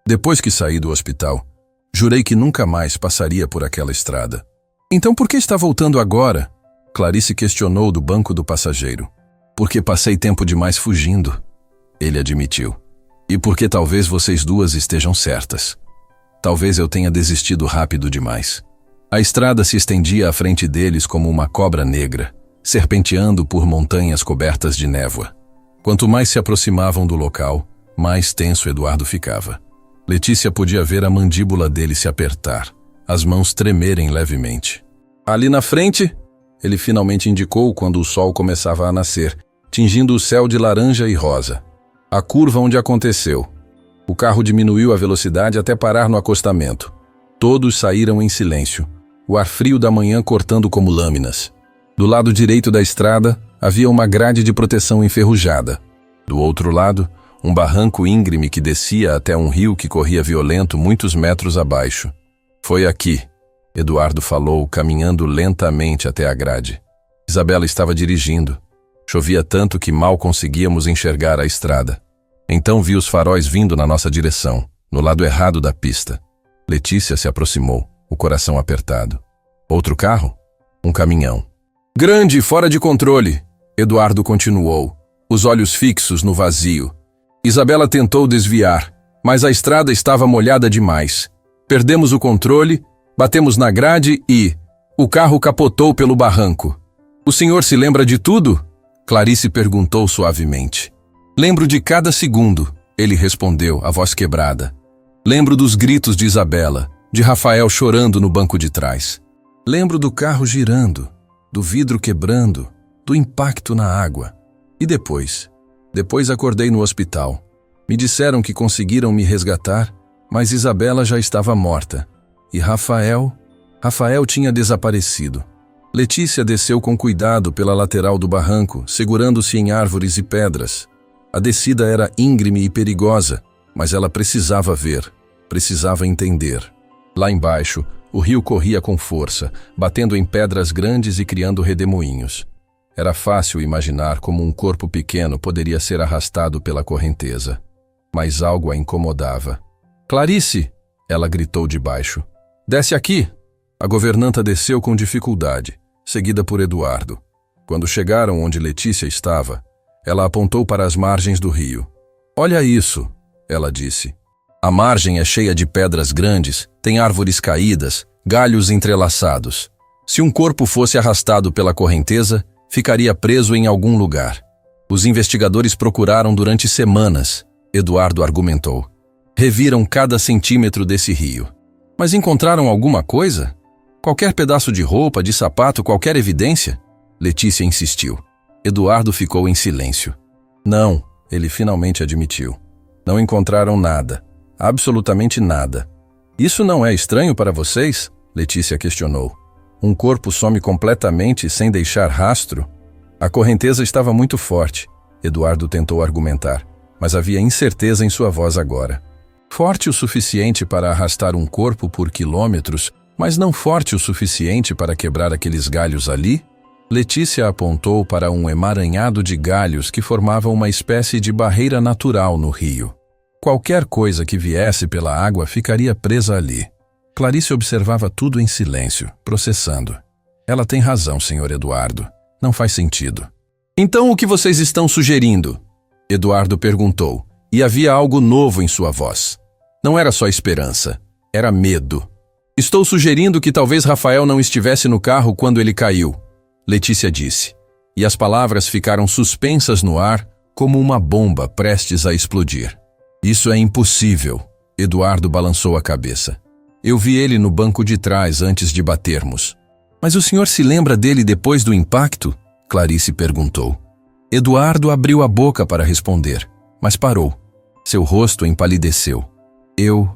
Depois que saí do hospital, jurei que nunca mais passaria por aquela estrada. Então por que está voltando agora? Clarice questionou do banco do passageiro. Porque passei tempo demais fugindo, ele admitiu. E porque talvez vocês duas estejam certas. Talvez eu tenha desistido rápido demais. A estrada se estendia à frente deles como uma cobra negra, serpenteando por montanhas cobertas de névoa. Quanto mais se aproximavam do local, mais tenso Eduardo ficava. Letícia podia ver a mandíbula dele se apertar, as mãos tremerem levemente. Ali na frente, ele finalmente indicou quando o sol começava a nascer, tingindo o céu de laranja e rosa. A curva onde aconteceu. O carro diminuiu a velocidade até parar no acostamento. Todos saíram em silêncio, o ar frio da manhã cortando como lâminas. Do lado direito da estrada, havia uma grade de proteção enferrujada. Do outro lado, um barranco íngreme que descia até um rio que corria violento muitos metros abaixo. Foi aqui, Eduardo falou, caminhando lentamente até a grade. Isabela estava dirigindo. Chovia tanto que mal conseguíamos enxergar a estrada. Então vi os faróis vindo na nossa direção, no lado errado da pista. Letícia se aproximou, o coração apertado. Outro carro? Um caminhão. Grande, fora de controle, Eduardo continuou, os olhos fixos no vazio. Isabela tentou desviar, mas a estrada estava molhada demais. Perdemos o controle, batemos na grade e o carro capotou pelo barranco. O senhor se lembra de tudo? Clarice perguntou suavemente. Lembro de cada segundo, ele respondeu, a voz quebrada. Lembro dos gritos de Isabela, de Rafael chorando no banco de trás. Lembro do carro girando, do vidro quebrando, do impacto na água. E depois? Depois acordei no hospital. Me disseram que conseguiram me resgatar, mas Isabela já estava morta. E Rafael tinha desaparecido. Letícia desceu com cuidado pela lateral do barranco, segurando-se em árvores e pedras. A descida era íngreme e perigosa, mas ela precisava ver, precisava entender. Lá embaixo, o rio corria com força, batendo em pedras grandes e criando redemoinhos. Era fácil imaginar como um corpo pequeno poderia ser arrastado pela correnteza. Mas algo a incomodava. Clarice! Ela gritou de baixo. Desce aqui! A governanta desceu com dificuldade, seguida por Eduardo. Quando chegaram onde Letícia estava, ela apontou para as margens do rio. Olha isso, ela disse. A margem é cheia de pedras grandes, tem árvores caídas, galhos entrelaçados. Se um corpo fosse arrastado pela correnteza, ficaria preso em algum lugar. Os investigadores procuraram durante semanas, Eduardo argumentou. Reviram cada centímetro desse rio. Mas encontraram alguma coisa? Qualquer pedaço de roupa, de sapato, qualquer evidência? Letícia insistiu. Eduardo ficou em silêncio. Não, ele finalmente admitiu. Não encontraram nada. Absolutamente nada. Isso não é estranho para vocês? Letícia questionou. Um corpo some completamente sem deixar rastro? A correnteza estava muito forte, Eduardo tentou argumentar, mas havia incerteza em sua voz agora. Forte o suficiente para arrastar um corpo por quilômetros, mas não forte o suficiente para quebrar aqueles galhos ali? Letícia apontou para um emaranhado de galhos que formavam uma espécie de barreira natural no rio. Qualquer coisa que viesse pela água ficaria presa ali. Clarice observava tudo em silêncio, processando. Ela tem razão, Sr. Eduardo. Não faz sentido. Então o que vocês estão sugerindo? Eduardo perguntou, e havia algo novo em sua voz. Não era só esperança, era medo. Estou sugerindo que talvez Rafael não estivesse no carro quando ele caiu, Letícia disse, e as palavras ficaram suspensas no ar como uma bomba prestes a explodir. Isso é impossível, Eduardo balançou a cabeça. Eu vi ele no banco de trás antes de batermos. Mas o senhor se lembra dele depois do impacto? Clarice perguntou. Eduardo abriu a boca para responder, mas parou. Seu rosto empalideceu. Eu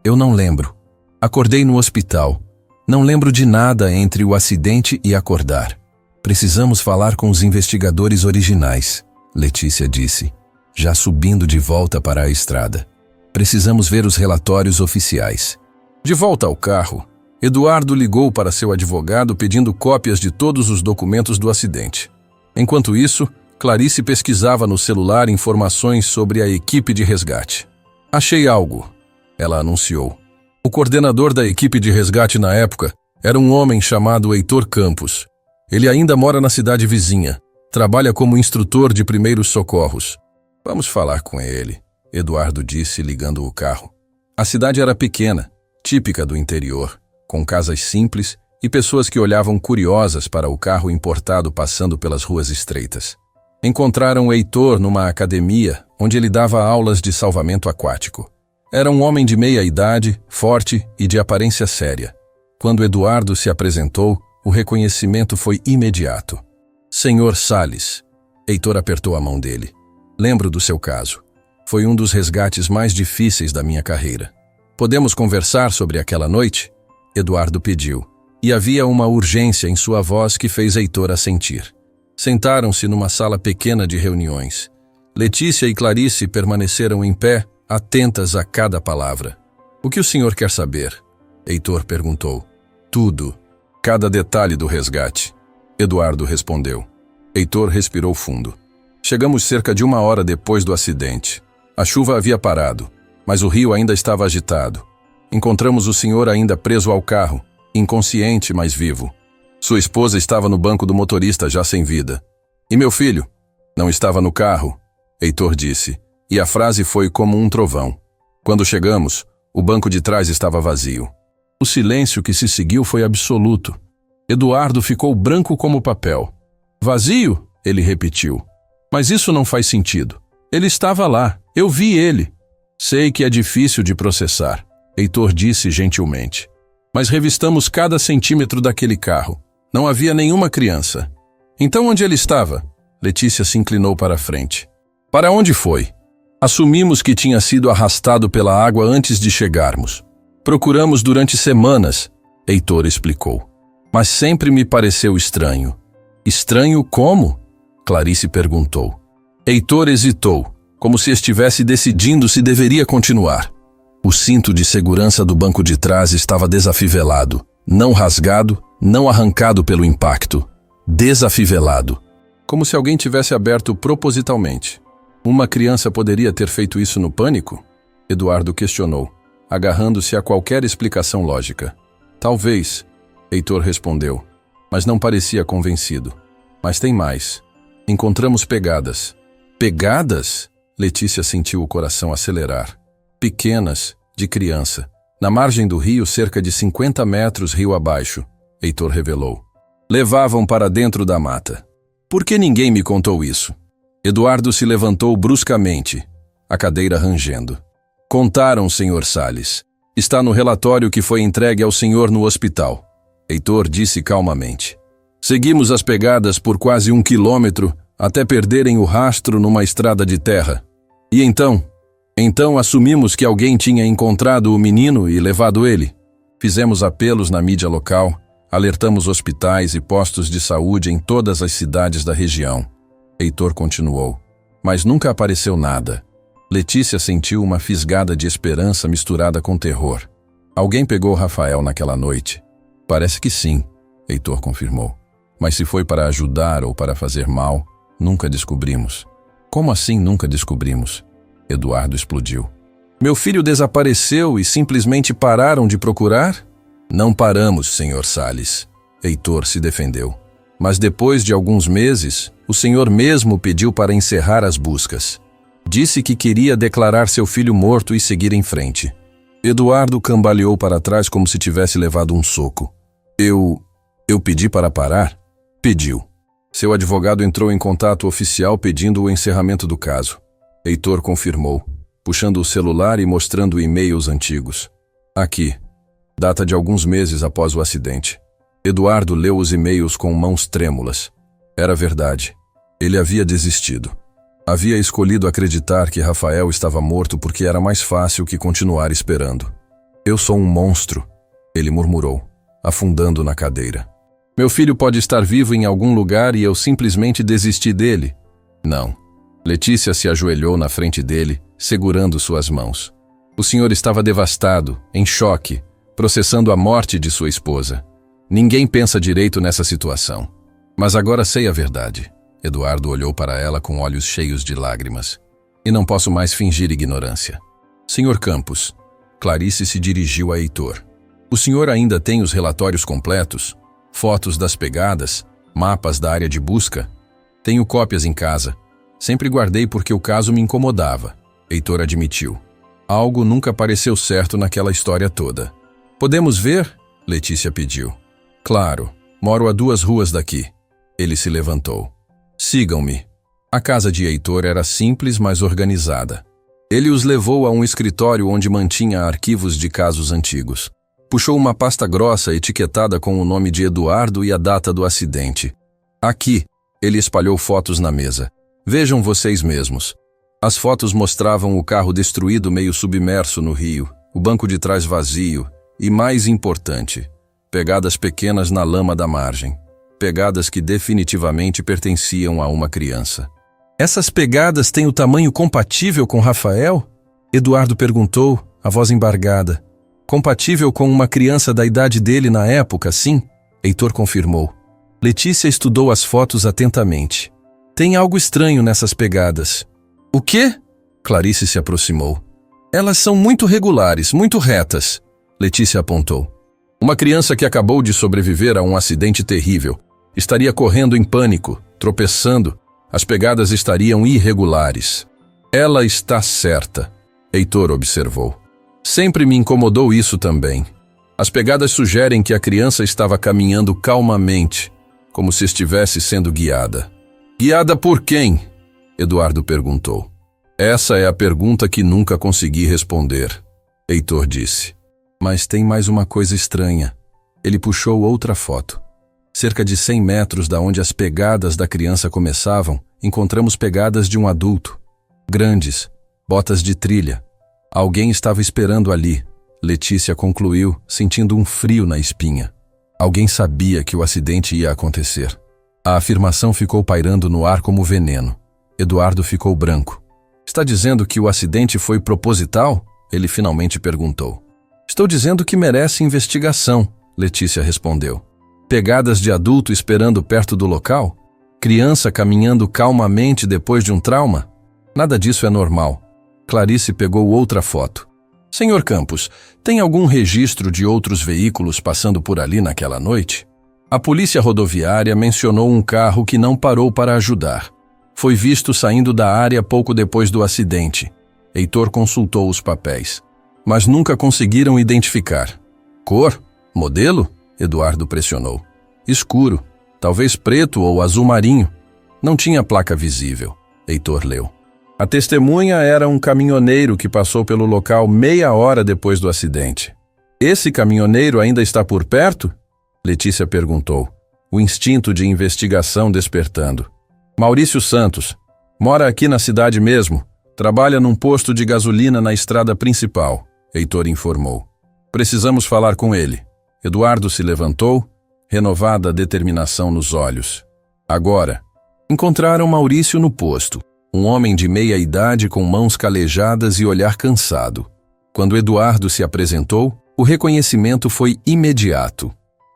não lembro. Acordei no hospital. Não lembro de nada entre o acidente e acordar. Precisamos falar com os investigadores originais, Letícia disse, já subindo de volta para a estrada. Precisamos ver os relatórios oficiais. De volta ao carro, Eduardo ligou para seu advogado pedindo cópias de todos os documentos do acidente. Enquanto isso, Clarice pesquisava no celular informações sobre a equipe de resgate. Achei algo, ela anunciou. O coordenador da equipe de resgate na época era um homem chamado Heitor Campos. Ele ainda mora na cidade vizinha. Trabalha como instrutor de primeiros socorros. Vamos falar com ele, Eduardo disse, ligando o carro. A cidade era pequena, típica do interior, com casas simples e pessoas que olhavam curiosas para o carro importado passando pelas ruas estreitas. Encontraram Heitor numa academia onde ele dava aulas de salvamento aquático. Era um homem de meia idade, forte e de aparência séria. Quando Eduardo se apresentou, o reconhecimento foi imediato. Senhor Salles. Heitor apertou a mão dele. Lembro do seu caso. Foi um dos resgates mais difíceis da minha carreira. Podemos conversar sobre aquela noite? Eduardo pediu. E havia uma urgência em sua voz que fez Heitor assentir. Sentaram-se numa sala pequena de reuniões. Letícia e Clarice permaneceram em pé, atentas a cada palavra. O que o senhor quer saber? Heitor perguntou. Tudo. Cada detalhe do resgate. Eduardo respondeu. Heitor respirou fundo. Chegamos cerca de 1 hora depois do acidente. A chuva havia parado, mas o rio ainda estava agitado. Encontramos o senhor ainda preso ao carro, inconsciente, mas vivo. Sua esposa estava no banco do motorista, já sem vida. E meu filho? Não estava no carro, Heitor disse, e a frase foi como um trovão. Quando chegamos, o banco de trás estava vazio. O silêncio que se seguiu foi absoluto. Eduardo ficou branco como papel. Vazio? Ele repetiu. Mas isso não faz sentido. Ele estava lá. Eu vi ele. Sei que é difícil de processar, Heitor disse gentilmente. Mas revistamos cada centímetro daquele carro. Não havia nenhuma criança. Então onde ele estava? Letícia se inclinou para a frente. Para onde foi? Assumimos que tinha sido arrastado pela água antes de chegarmos. Procuramos durante semanas, Heitor explicou. Mas sempre me pareceu estranho. Estranho como? Clarice perguntou. Heitor hesitou, como se estivesse decidindo se deveria continuar. O cinto de segurança do banco de trás estava desafivelado, não rasgado, não arrancado pelo impacto. Desafivelado. Como se alguém tivesse aberto propositalmente. Uma criança poderia ter feito isso no pânico? Eduardo questionou, agarrando-se a qualquer explicação lógica. Talvez, Heitor respondeu, mas não parecia convencido. Mas tem mais. Encontramos pegadas. Pegadas? Letícia sentiu o coração acelerar. Pequenas, de criança. Na margem do rio, cerca de 50 metros rio abaixo, Heitor revelou. Levavam para dentro da mata. Por que ninguém me contou isso? Eduardo se levantou bruscamente, a cadeira rangendo. Contaram, Sr. Salles. Está no relatório que foi entregue ao senhor no hospital. Heitor disse calmamente. Seguimos as pegadas por quase 1 quilômetro até perderem o rastro numa estrada de terra. E então? Então assumimos que alguém tinha encontrado o menino e levado ele. Fizemos apelos na mídia local, alertamos hospitais e postos de saúde em todas as cidades da região. Heitor continuou. Mas nunca apareceu nada. Letícia sentiu uma fisgada de esperança misturada com terror. Alguém pegou Rafael naquela noite? Parece que sim, Heitor confirmou. Mas se foi para ajudar ou para fazer mal, nunca descobrimos. Como assim nunca descobrimos? Eduardo explodiu. Meu filho desapareceu e simplesmente pararam de procurar? Não paramos, Sr. Salles. Heitor se defendeu. Mas depois de alguns meses, o senhor mesmo pediu para encerrar as buscas. Disse que queria declarar seu filho morto e seguir em frente. Eduardo cambaleou para trás como se tivesse levado um soco. Eu pedi para parar? Pediu. Seu advogado entrou em contato oficial pedindo o encerramento do caso. Heitor confirmou, puxando o celular e mostrando e-mails antigos. Aqui, data de alguns meses após o acidente. Eduardo leu os e-mails com mãos trêmulas. Era verdade. Ele havia desistido. Havia escolhido acreditar que Rafael estava morto porque era mais fácil que continuar esperando. Eu sou um monstro, ele murmurou, afundando na cadeira. Meu filho pode estar vivo em algum lugar e eu simplesmente desisti dele. Não. Letícia se ajoelhou na frente dele, segurando suas mãos. O senhor estava devastado, em choque, processando a morte de sua esposa. Ninguém pensa direito nessa situação. Mas agora sei a verdade. Eduardo olhou para ela com olhos cheios de lágrimas. E não posso mais fingir ignorância. Senhor Campos, Clarice se dirigiu a Heitor. O senhor ainda tem os relatórios completos? Fotos das pegadas? Mapas da área de busca? Tenho cópias em casa. Sempre guardei porque o caso me incomodava. Heitor admitiu. Algo nunca pareceu certo naquela história toda. Podemos ver? Letícia pediu. Claro, moro a 2 ruas daqui. Ele se levantou. Sigam-me. A casa de Heitor era simples, mas organizada. Ele os levou a um escritório onde mantinha arquivos de casos antigos. Puxou uma pasta grossa etiquetada com o nome de Eduardo e a data do acidente. Aqui, ele espalhou fotos na mesa. Vejam vocês mesmos. As fotos mostravam o carro destruído meio submerso no rio, o banco de trás vazio e, mais importante, pegadas pequenas na lama da margem. Pegadas que definitivamente pertenciam a uma criança. Essas pegadas têm o tamanho compatível com Rafael? Eduardo perguntou, a voz embargada. Compatível com uma criança da idade dele na época, sim? Heitor confirmou. Letícia estudou as fotos atentamente. Tem algo estranho nessas pegadas. O quê? Clarice se aproximou. Elas são muito regulares, muito retas. Letícia apontou. Uma criança que acabou de sobreviver a um acidente terrível. Estaria correndo em pânico, tropeçando. As pegadas estariam irregulares. Ela está certa, Heitor observou. Sempre me incomodou isso também. As pegadas sugerem que a criança estava caminhando calmamente, como se estivesse sendo guiada. Guiada por quem? Eduardo perguntou. Essa é a pergunta que nunca consegui responder, Heitor disse. Mas tem mais uma coisa estranha. Ele puxou outra foto. Cerca de 100 metros da onde as pegadas da criança começavam, encontramos pegadas de um adulto. Grandes, botas de trilha. Alguém estava esperando ali, Letícia concluiu, sentindo um frio na espinha. Alguém sabia que o acidente ia acontecer. A afirmação ficou pairando no ar como veneno. Eduardo ficou branco. Está dizendo que o acidente foi proposital? Ele finalmente perguntou. Estou dizendo que merece investigação, Letícia respondeu. Pegadas de adulto esperando perto do local? Criança caminhando calmamente depois de um trauma? Nada disso é normal. Clarice pegou outra foto. Senhor Campos, tem algum registro de outros veículos passando por ali naquela noite? A polícia rodoviária mencionou um carro que não parou para ajudar. Foi visto saindo da área pouco depois do acidente. Heitor consultou os papéis. Mas nunca conseguiram identificar. Cor? Modelo? Eduardo pressionou. Escuro, talvez preto ou azul marinho. Não tinha placa visível. Heitor leu. A testemunha era um caminhoneiro que passou pelo local meia hora depois do acidente. Esse caminhoneiro ainda está por perto? Letícia perguntou, o instinto de investigação despertando. Maurício Santos. Mora aqui na cidade mesmo. Trabalha num posto de gasolina na estrada principal, Heitor informou. Precisamos falar com ele. Eduardo se levantou, renovada a determinação nos olhos. Agora, encontraram Maurício no posto, um homem de meia idade com mãos calejadas e olhar cansado. Quando Eduardo se apresentou, o reconhecimento foi imediato.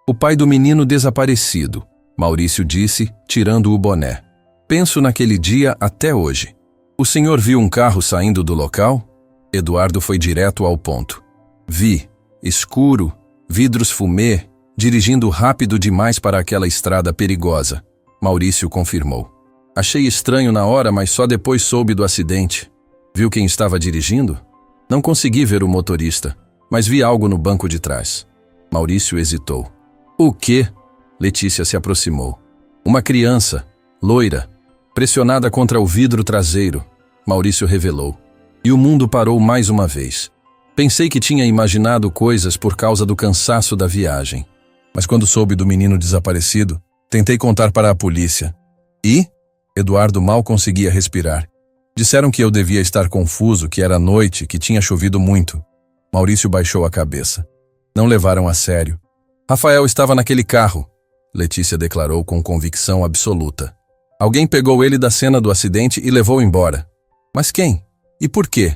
O pai do menino desaparecido, Maurício disse, tirando o boné. Penso naquele dia até hoje. O senhor viu um carro saindo do local? Eduardo foi direto ao ponto. Vi, escuro, vidros fumê dirigindo rápido demais para aquela estrada perigosa. Maurício confirmou. Achei estranho na hora, mas só depois soube do acidente. Viu quem estava dirigindo? Não consegui ver o motorista, mas vi algo no banco de trás. Maurício hesitou. O quê? Letícia se aproximou. Uma criança, loira, pressionada contra o vidro traseiro. Maurício revelou. E o mundo parou mais uma vez. Pensei que tinha imaginado coisas por causa do cansaço da viagem. Mas quando soube do menino desaparecido, tentei contar para a polícia. E? Eduardo mal conseguia respirar. Disseram que eu devia estar confuso, que era noite, que tinha chovido muito. Maurício baixou a cabeça. Não levaram a sério. Rafael estava naquele carro, Letícia declarou com convicção absoluta. Alguém pegou ele da cena do acidente e levou embora. Mas quem? E por quê?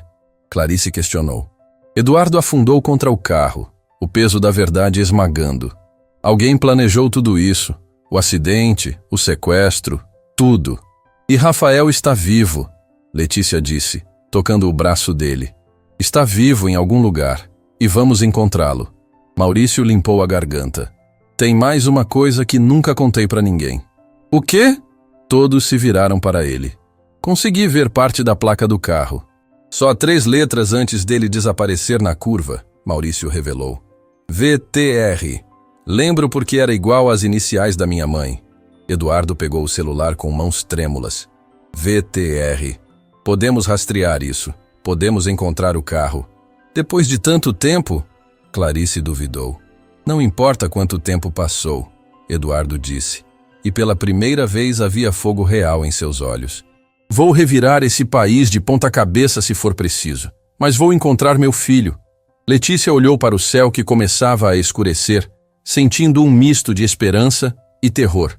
Clarice questionou. Eduardo afundou contra o carro, o peso da verdade esmagando. Alguém planejou tudo isso, o acidente, o sequestro, tudo. E Rafael está vivo, Letícia disse, tocando o braço dele. Está vivo em algum lugar, e vamos encontrá-lo. Maurício limpou a garganta. Tem mais uma coisa que nunca contei para ninguém. O quê? Todos se viraram para ele. Consegui ver parte da placa do carro. Só 3 letras antes dele desaparecer na curva, Maurício revelou. VTR. Lembro porque era igual às iniciais da minha mãe. Eduardo pegou o celular com mãos trêmulas. VTR. Podemos rastrear isso. Podemos encontrar o carro. Depois de tanto tempo? Clarice duvidou. Não importa quanto tempo passou, Eduardo disse. E pela primeira vez havia fogo real em seus olhos. Vou revirar esse país de ponta cabeça se for preciso, mas vou encontrar meu filho. Letícia olhou para o céu que começava a escurecer, sentindo um misto de esperança e terror.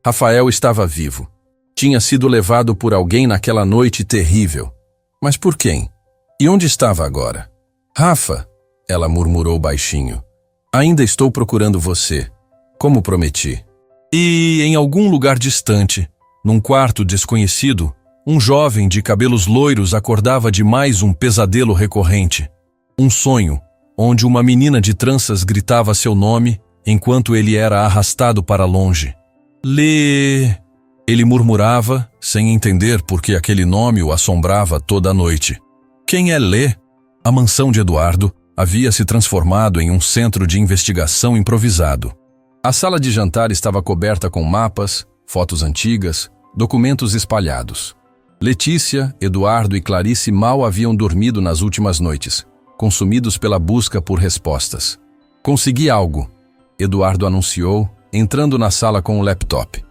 Rafael estava vivo. Tinha sido levado por alguém naquela noite terrível. Mas por quem? E onde estava agora? Rafa, ela murmurou baixinho. Ainda estou procurando você, como prometi. E em algum lugar distante, num quarto desconhecido, um jovem de cabelos loiros acordava de mais um pesadelo recorrente. Um sonho, onde uma menina de tranças gritava seu nome, enquanto ele era arrastado para longe. Lê... Ele murmurava, sem entender por que aquele nome o assombrava toda a noite. Quem é Lê? A mansão de Eduardo havia se transformado em um centro de investigação improvisado. A sala de jantar estava coberta com mapas, fotos antigas, documentos espalhados. Letícia, Eduardo e Clarice mal haviam dormido nas últimas noites, consumidos pela busca por respostas. Consegui algo, Eduardo anunciou, entrando na sala com o laptop.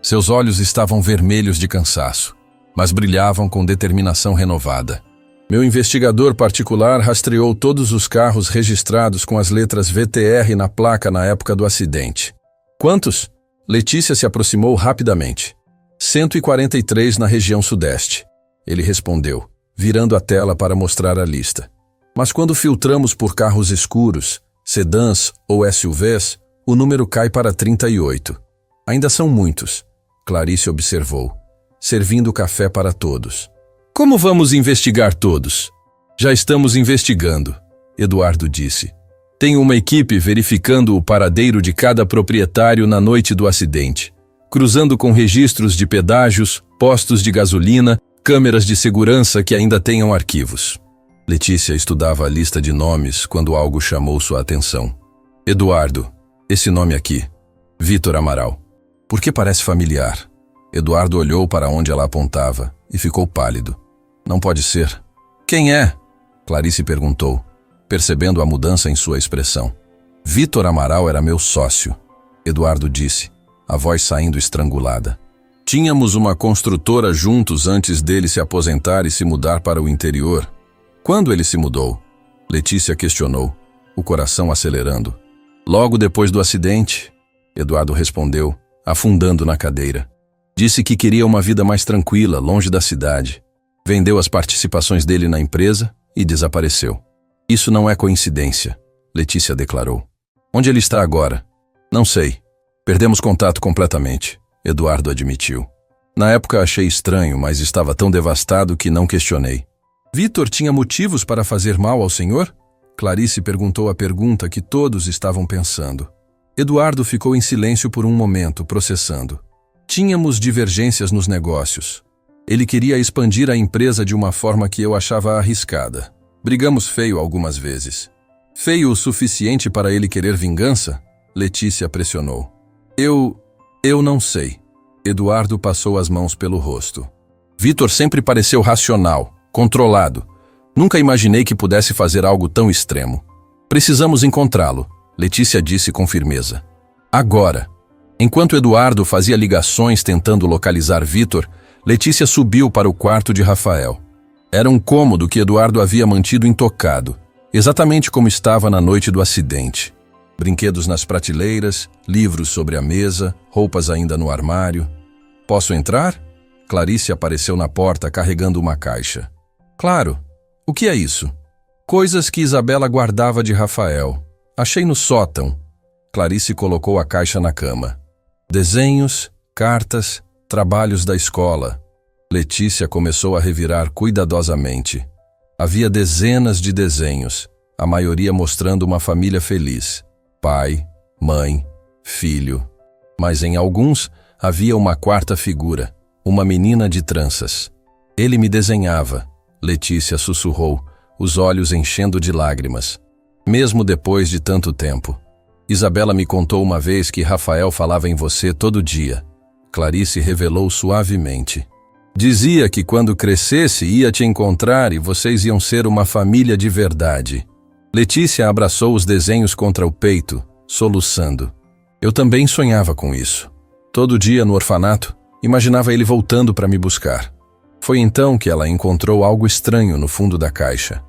Seus olhos estavam vermelhos de cansaço, mas brilhavam com determinação renovada. Meu investigador particular rastreou todos os carros registrados com as letras VTR na placa na época do acidente. Quantos? Letícia se aproximou rapidamente. 143 na região sudeste. Ele respondeu, virando a tela para mostrar a lista. Mas quando filtramos por carros escuros, sedãs ou SUVs, o número cai para 38. Ainda são muitos, Clarice observou, servindo café para todos. Como vamos investigar todos? Já estamos investigando, Eduardo disse. Tenho uma equipe verificando o paradeiro de cada proprietário na noite do acidente, cruzando com registros de pedágios, postos de gasolina, câmeras de segurança que ainda tenham arquivos. Letícia estudava a lista de nomes quando algo chamou sua atenção. Eduardo, esse nome aqui, Vítor Amaral. Por que parece familiar? Eduardo olhou para onde ela apontava e ficou pálido. Não pode ser. Quem é? Clarice perguntou, percebendo a mudança em sua expressão. Vítor Amaral era meu sócio, Eduardo disse, a voz saindo estrangulada. Tínhamos uma construtora juntos antes dele se aposentar e se mudar para o interior. Quando ele se mudou? Letícia questionou, o coração acelerando. Logo depois do acidente, Eduardo respondeu, afundando na cadeira. Disse que queria uma vida mais tranquila, longe da cidade. Vendeu as participações dele na empresa e desapareceu. Isso não é coincidência, Letícia declarou. Onde ele está agora? Não sei. Perdemos contato completamente, Eduardo admitiu. Na época achei estranho, mas estava tão devastado que não questionei. Vítor tinha motivos para fazer mal ao senhor? Clarice perguntou a pergunta que todos estavam pensando. Eduardo ficou em silêncio por um momento, processando. Tínhamos divergências nos negócios. Ele queria expandir a empresa de uma forma que eu achava arriscada. Brigamos feio algumas vezes. Feio o suficiente para ele querer vingança? Letícia pressionou. Eu não sei. Eduardo passou as mãos pelo rosto. Vitor sempre pareceu racional, controlado. Nunca imaginei que pudesse fazer algo tão extremo. Precisamos encontrá-lo, Letícia disse com firmeza. Agora. Enquanto Eduardo fazia ligações tentando localizar Vitor, Letícia subiu para o quarto de Rafael. Era um cômodo que Eduardo havia mantido intocado, exatamente como estava na noite do acidente. Brinquedos nas prateleiras, livros sobre a mesa, roupas ainda no armário. Posso entrar? Clarice apareceu na porta carregando uma caixa. Claro. O que é isso? Coisas que Isabela guardava de Rafael. Achei no sótão. Clarice colocou a caixa na cama. Desenhos, cartas, trabalhos da escola. Letícia começou a revirar cuidadosamente. Havia dezenas de desenhos, a maioria mostrando uma família feliz. Pai, mãe, filho. Mas em alguns havia uma quarta figura, uma menina de tranças. Ele me desenhava, Letícia sussurrou, os olhos enchendo de lágrimas. Mesmo depois de tanto tempo. Isabela me contou uma vez que Rafael falava em você todo dia. Clarice revelou suavemente. Dizia que quando crescesse ia te encontrar e vocês iam ser uma família de verdade. Letícia abraçou os desenhos contra o peito, soluçando. Eu também sonhava com isso. Todo dia no orfanato, imaginava ele voltando para me buscar. Foi então que ela encontrou algo estranho no fundo da caixa.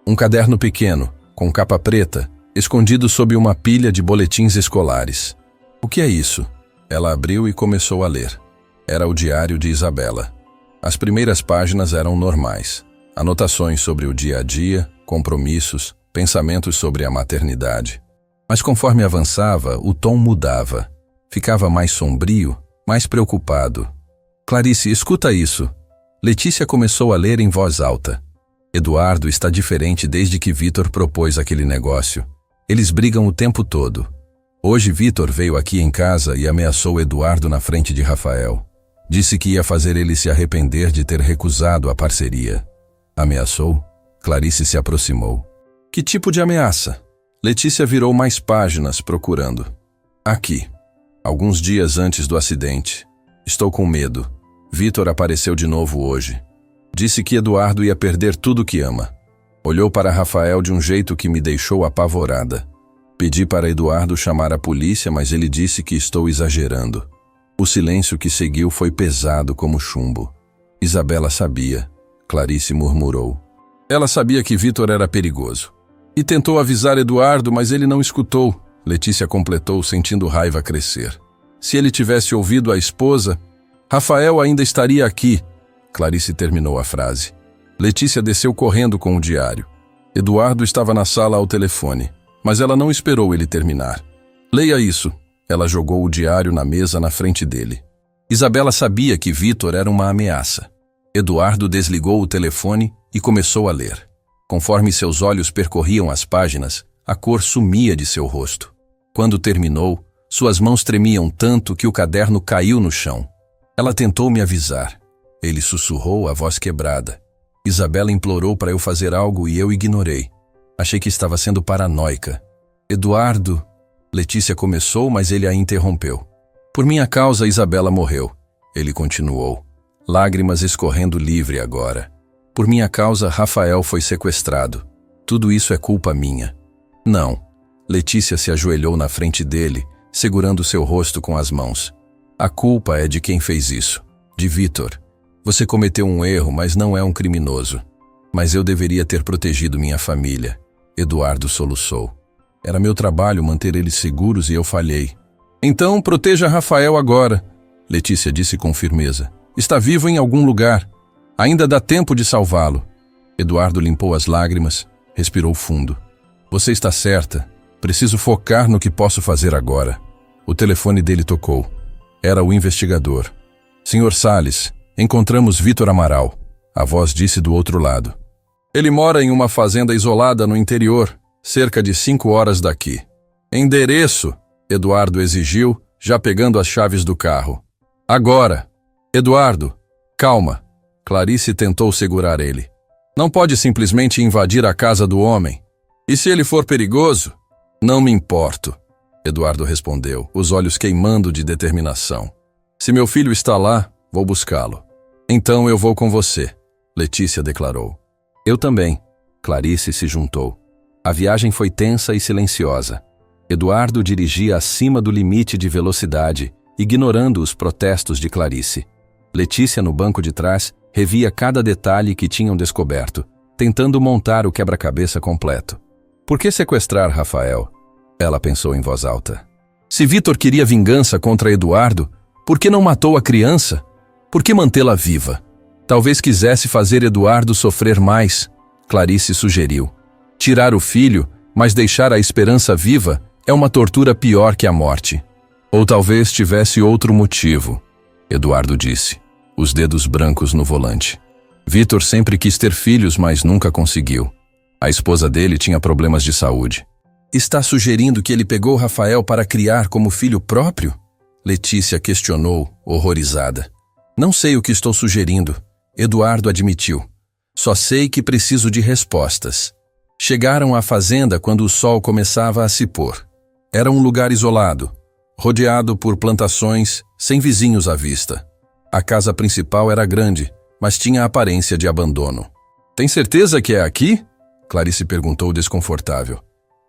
Um caderno pequeno, com capa preta, escondido sob uma pilha de boletins escolares. O que é isso? Ela abriu e começou a ler. Era o diário de Isabela. As primeiras páginas eram normais. Anotações sobre o dia a dia, compromissos, pensamentos sobre a maternidade. Mas conforme avançava, o tom mudava. Ficava mais sombrio, mais preocupado. Clarice, escuta isso. Letícia começou a ler em voz alta. Eduardo está diferente desde que Vitor propôs aquele negócio. Eles brigam o tempo todo. Hoje Vitor veio aqui em casa e ameaçou Eduardo na frente de Rafael. Disse que ia fazer ele se arrepender de ter recusado a parceria. Ameaçou? Clarice se aproximou. Que tipo de ameaça? Letícia virou mais páginas procurando. Aqui. Alguns dias antes do acidente. Estou com medo. Vitor apareceu de novo hoje. Disse que Eduardo ia perder tudo que ama. Olhou para Rafael de um jeito que me deixou apavorada. Pedi para Eduardo chamar a polícia, mas ele disse que estou exagerando. O silêncio que seguiu foi pesado como chumbo. Isabela sabia. Clarice murmurou. Ela sabia que Vitor era perigoso. E tentou avisar Eduardo, mas ele não escutou. Letícia completou, sentindo raiva crescer. Se ele tivesse ouvido a esposa, Rafael ainda estaria aqui. Clarice terminou a frase. Letícia desceu correndo com o diário. Eduardo estava na sala ao telefone, mas ela não esperou ele terminar. Leia isso. Ela jogou o diário na mesa na frente dele. Isabela sabia que Vitor era uma ameaça. Eduardo desligou o telefone e começou a ler. Conforme seus olhos percorriam as páginas, a cor sumia de seu rosto. Quando terminou, suas mãos tremiam tanto que o caderno caiu no chão. Ela tentou me avisar. Ele sussurrou, a voz quebrada. Isabela implorou para eu fazer algo e eu ignorei. Achei que estava sendo paranoica. Eduardo... Letícia começou, mas ele a interrompeu. Por minha causa, Isabela morreu. Ele continuou. Lágrimas escorrendo livre agora. Por minha causa, Rafael foi sequestrado. Tudo isso é culpa minha. Não. Letícia se ajoelhou na frente dele, segurando seu rosto com as mãos. A culpa é de quem fez isso. De Vitor. Você cometeu um erro, mas não é um criminoso. Mas eu deveria ter protegido minha família. Eduardo soluçou. Era meu trabalho manter eles seguros e eu falhei. Então, proteja Rafael agora, Letícia disse com firmeza. Está vivo em algum lugar. Ainda dá tempo de salvá-lo. Eduardo limpou as lágrimas, respirou fundo. Você está certa. Preciso focar no que posso fazer agora. O telefone dele tocou. Era o investigador. Senhor Salles, encontramos Vitor Amaral. A voz disse do outro lado. Ele mora em uma fazenda isolada no interior, cerca de 5 horas daqui. Endereço, Eduardo exigiu, já pegando as chaves do carro. Agora! Eduardo, calma. Clarice tentou segurar ele. Não pode simplesmente invadir a casa do homem. E se ele for perigoso? Não me importo. Eduardo respondeu, os olhos queimando de determinação. Se meu filho está lá, vou buscá-lo. Então eu vou com você, Letícia declarou. Eu também. Clarice se juntou. A viagem foi tensa e silenciosa. Eduardo dirigia acima do limite de velocidade, ignorando os protestos de Clarice. Letícia, no banco de trás, revia cada detalhe que tinham descoberto, tentando montar o quebra-cabeça completo. Por que sequestrar Rafael? Ela pensou em voz alta. Se Vitor queria vingança contra Eduardo, por que não matou a criança? Por que mantê-la viva? Talvez quisesse fazer Eduardo sofrer mais, Clarice sugeriu. Tirar o filho, mas deixar a esperança viva, é uma tortura pior que a morte. Ou talvez tivesse outro motivo, Eduardo disse, os dedos brancos no volante. Vitor sempre quis ter filhos, mas nunca conseguiu. A esposa dele tinha problemas de saúde. Está sugerindo que ele pegou Rafael para criar como filho próprio? Letícia questionou, horrorizada. Não sei o que estou sugerindo, Eduardo admitiu. Só sei que preciso de respostas. Chegaram à fazenda quando o sol começava a se pôr. Era um lugar isolado, rodeado por plantações, sem vizinhos à vista. A casa principal era grande, mas tinha a aparência de abandono. Tem certeza que é aqui? Clarice perguntou desconfortável.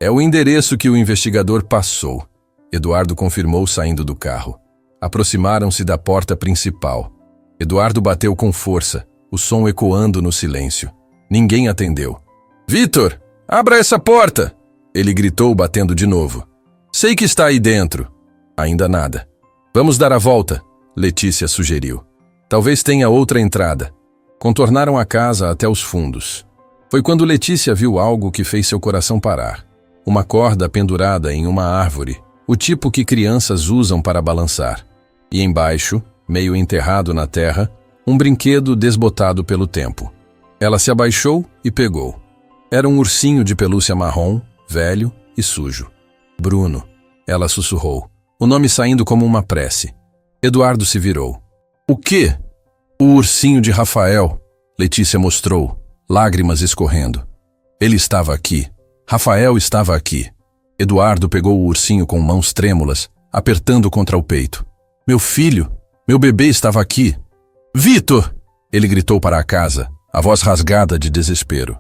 É o endereço que o investigador passou. Eduardo confirmou saindo do carro. Aproximaram-se da porta principal. Eduardo bateu com força, o som ecoando no silêncio. Ninguém atendeu. Vitor, abra essa porta! Ele gritou, batendo de novo. Sei que está aí dentro. Ainda nada. Vamos dar a volta, Letícia sugeriu. Talvez tenha outra entrada. Contornaram a casa até os fundos. Foi quando Letícia viu algo que fez seu coração parar. Uma corda pendurada em uma árvore, o tipo que crianças usam para balançar. E embaixo, meio enterrado na terra, um brinquedo desbotado pelo tempo. Ela se abaixou e pegou. Era um ursinho de pelúcia marrom, velho e sujo. Bruno, ela sussurrou, o nome saindo como uma prece. Eduardo se virou. O quê? O ursinho de Rafael, Letícia mostrou, lágrimas escorrendo. Ele estava aqui. Rafael estava aqui. Eduardo pegou o ursinho com mãos trêmulas, apertando contra o peito. Meu filho, meu bebê estava aqui. Vitor! Ele gritou para a casa, a voz rasgada de desespero.